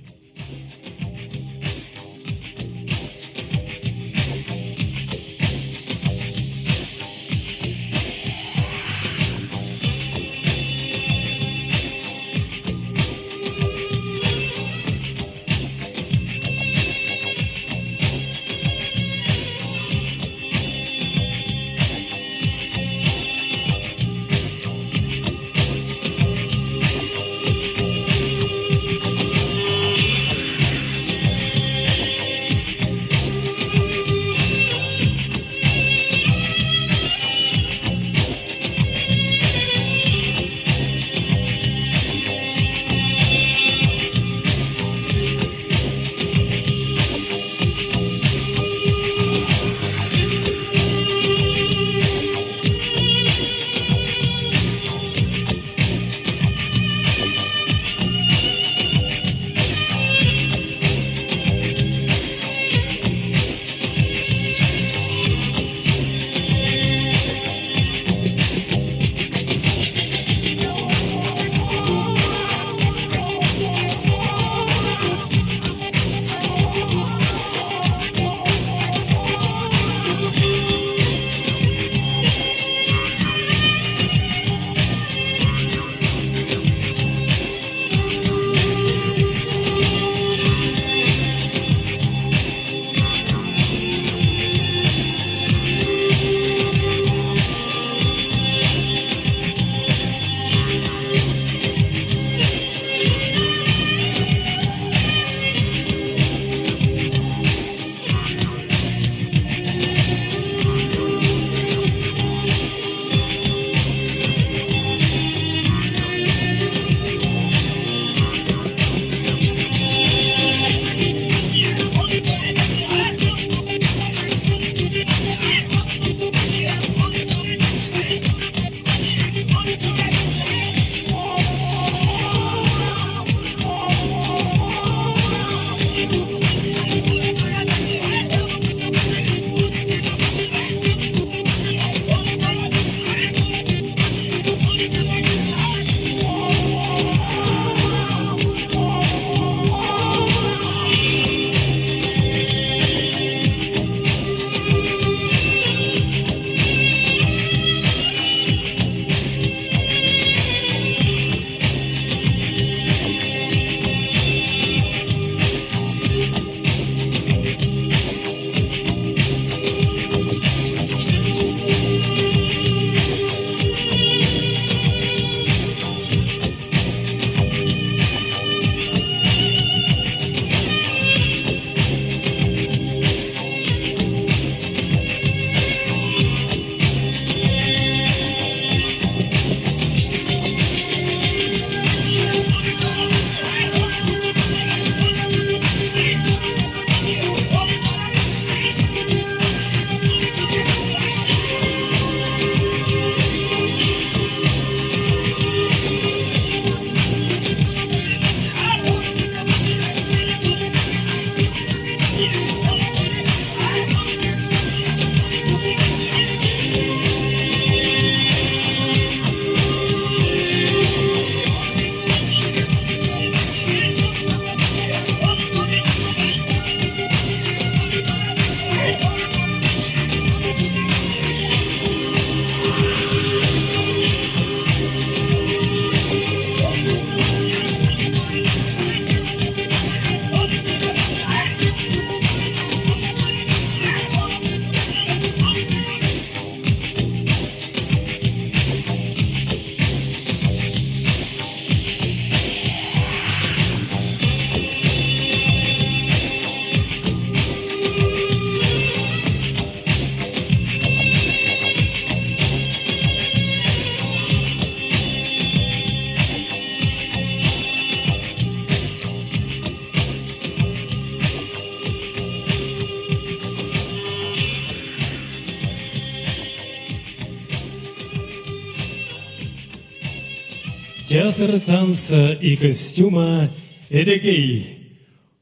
театр танца и костюма «Эдегей»,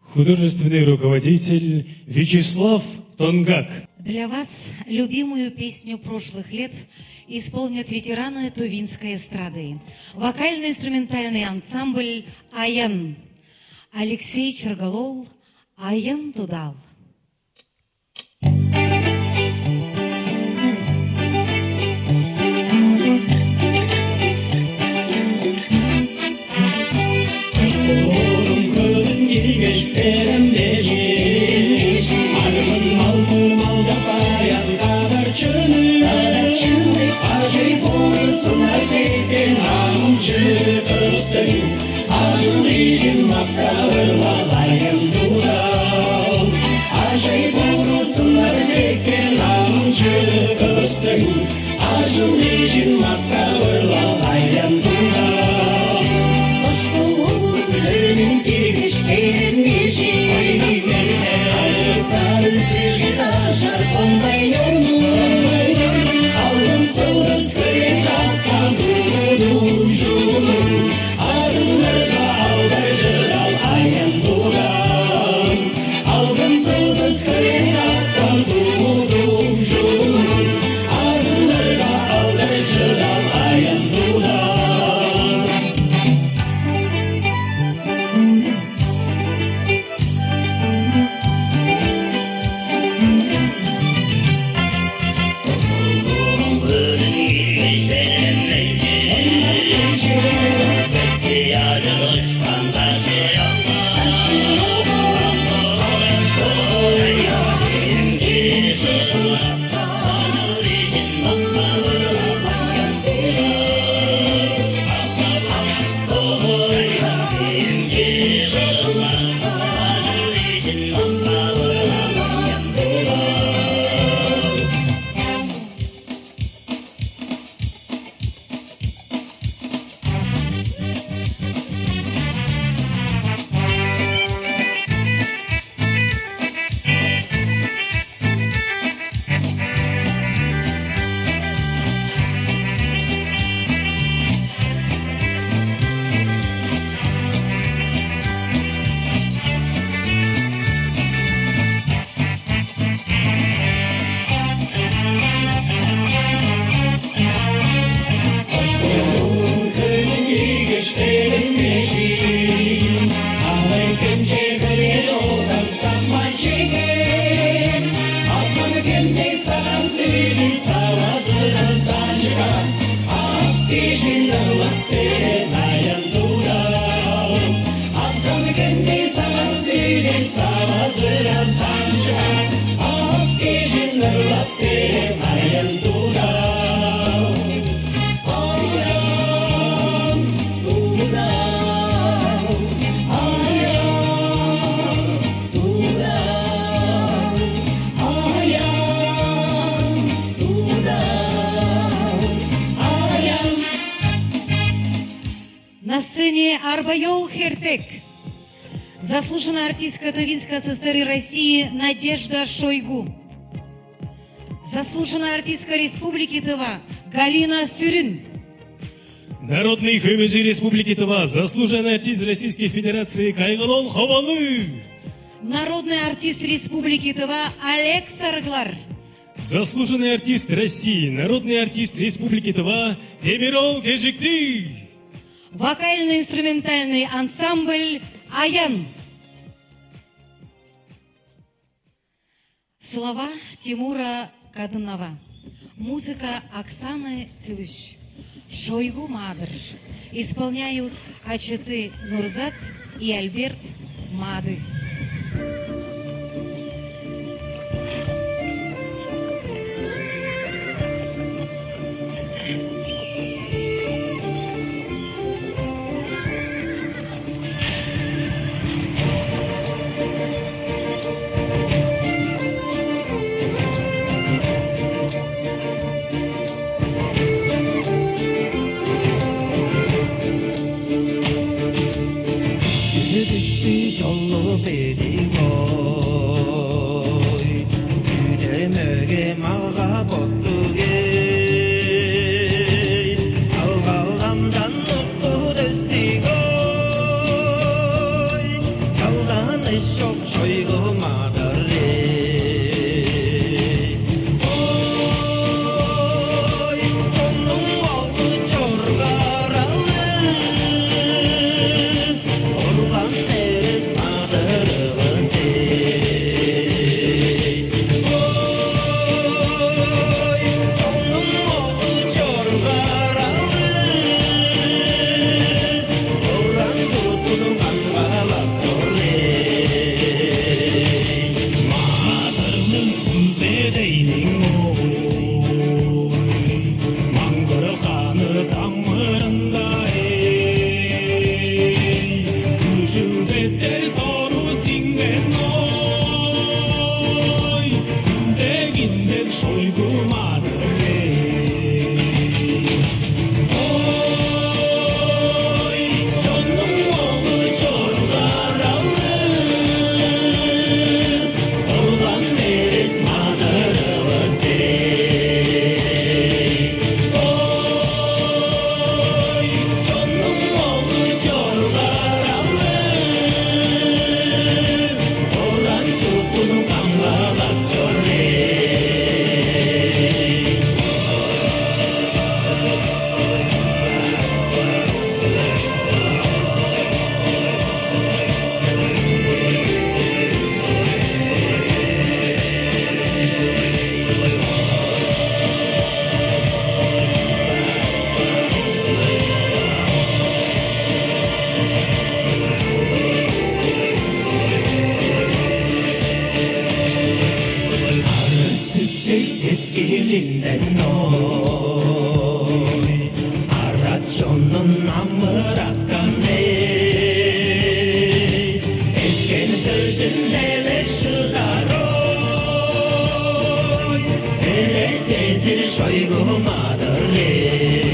художественный руководитель Вячеслав Тонгак. Для вас любимую песню прошлых лет исполнят ветераны тувинской эстрады. Вокально-инструментальный ансамбль «Аян». Алексей Черголол, «Аян Тудал». На сцене Арбайол Хертек, заслуженная артистка Тувинской ССР и России Надежда Шойгу, заслуженная артистка Республики Тыва Галина Сюрин, Народный хэмэжи Республики Тыва, заслуженный артист Российской Федерации Кайгылол Ховалы, народный артист Республики Тыва Олег Сарглар, заслуженный артист России, народный артист Республики Тыва Темирол Кежикти, вокально-инструментальный ансамбль «Аян». Слова Тимура Кадынова. Музыка Оксаны Тылыш. Шойгу Мадыр. Исполняют Ачеты Нурзат и Альберт Мады. elinden oy Araçonun amıratkan ey Etken sözündeler şıdar oy Ere sezir şoygumadır ey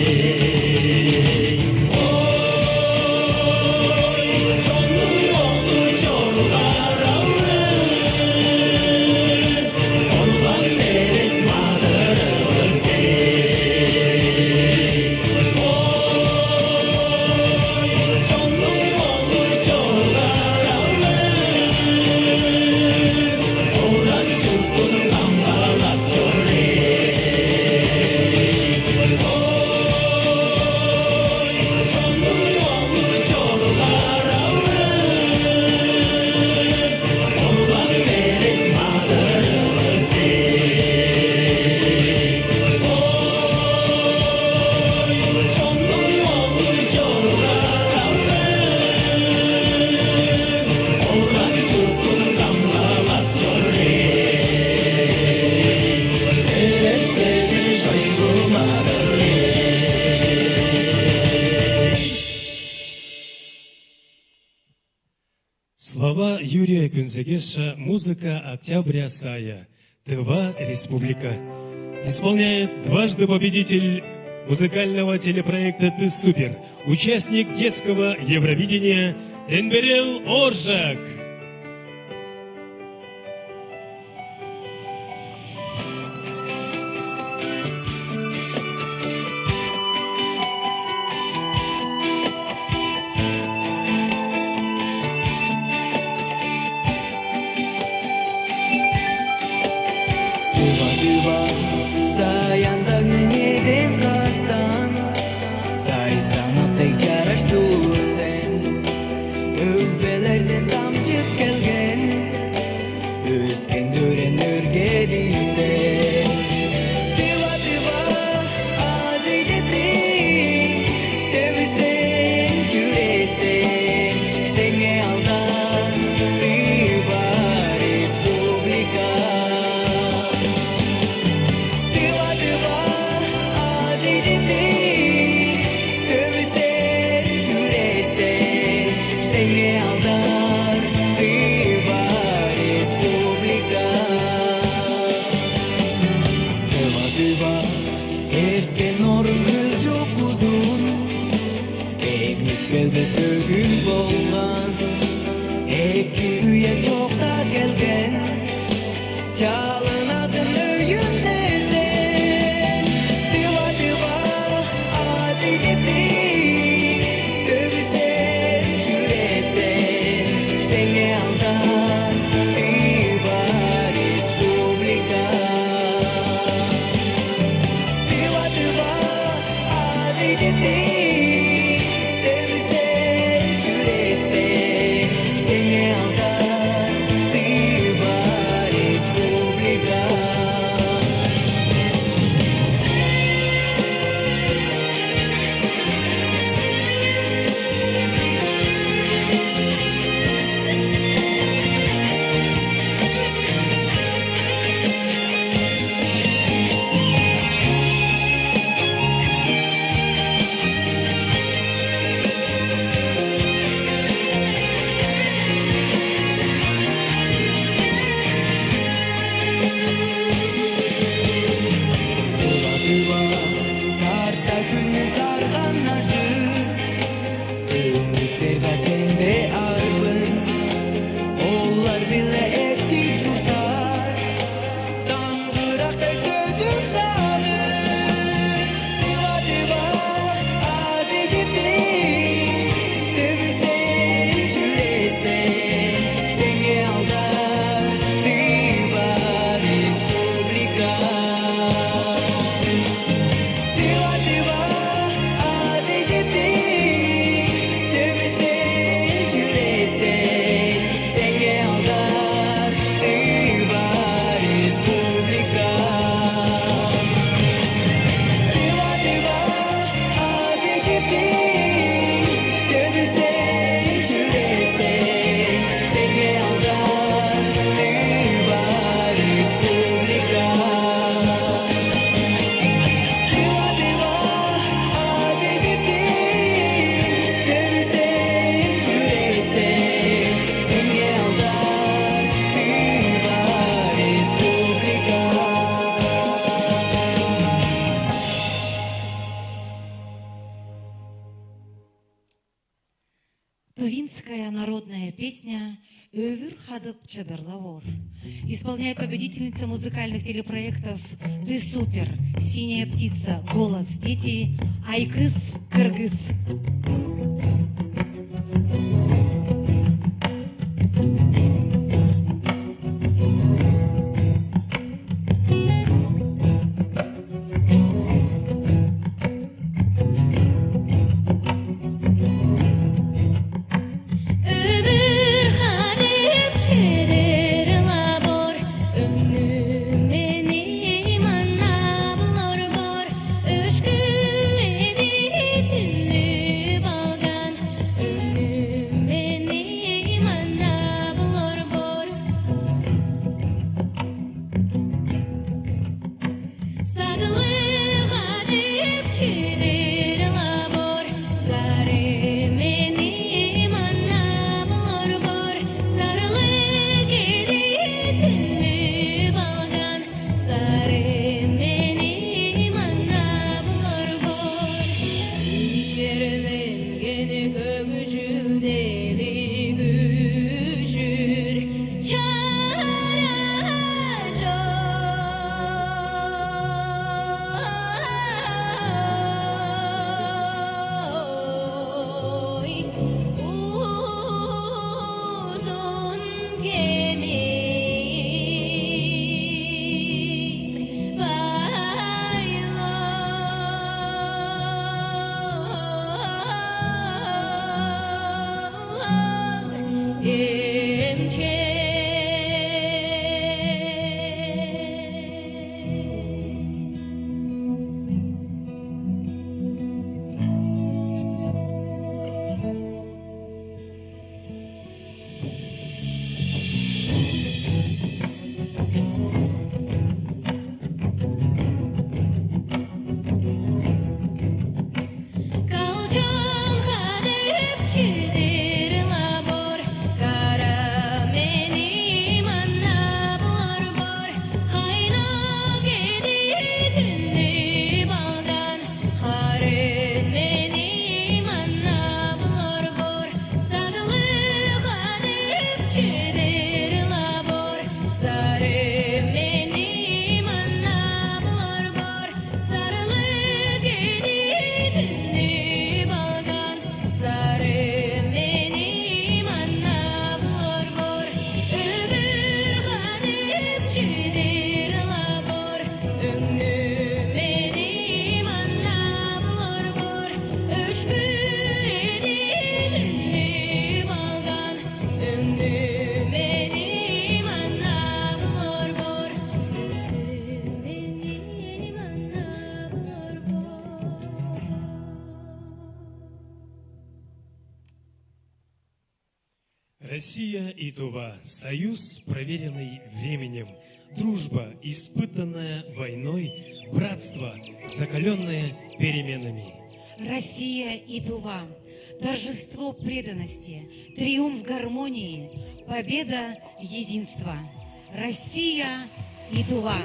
Слова Юрия Кунзегеша, музыка Октября Сая, ТВ «Республика». Исполняет дважды победитель музыкального телепроекта «Ты супер», участник детского Евровидения Тенберел Оржак. Тувинская народная песня «Өвір хадып чадырлавор» исполняет победительница музыкальных телепроектов «Ты супер», «Синяя птица», «Голос», «Дети», «Айкыз», «Кыргыз». Россия и Тува – союз, проверенный временем, дружба, испытанная войной, братство, закаленное переменами. Россия и Тува – торжество преданности, триумф гармонии, победа единства. Россия и Тува.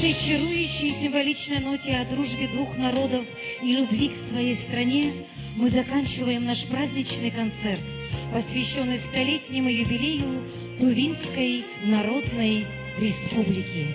этой чарующей и символичной ноте о дружбе двух народов и любви к своей стране мы заканчиваем наш праздничный концерт, посвященный столетнему юбилею Тувинской Народной Республики.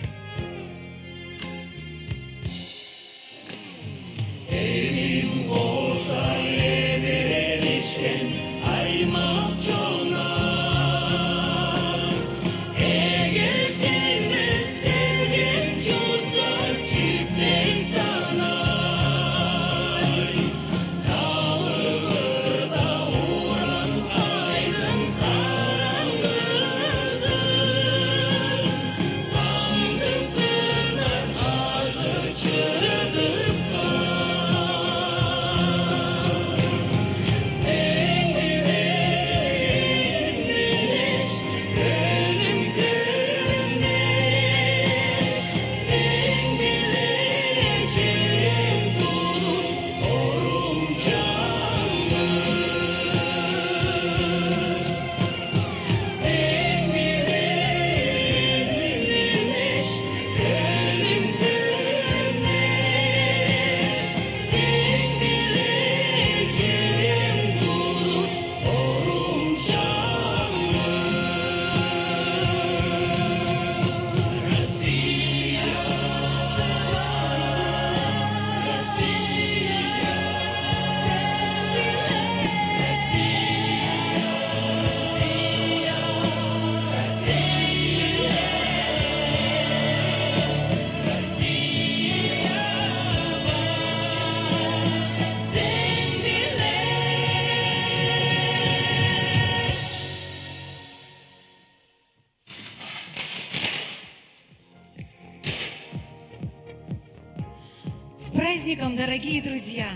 С праздником, дорогие друзья!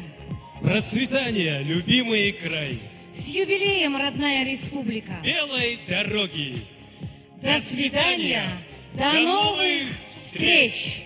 Процветания, любимый край! С юбилеем, родная республика! Белой дороги! До свидания! До новых встреч!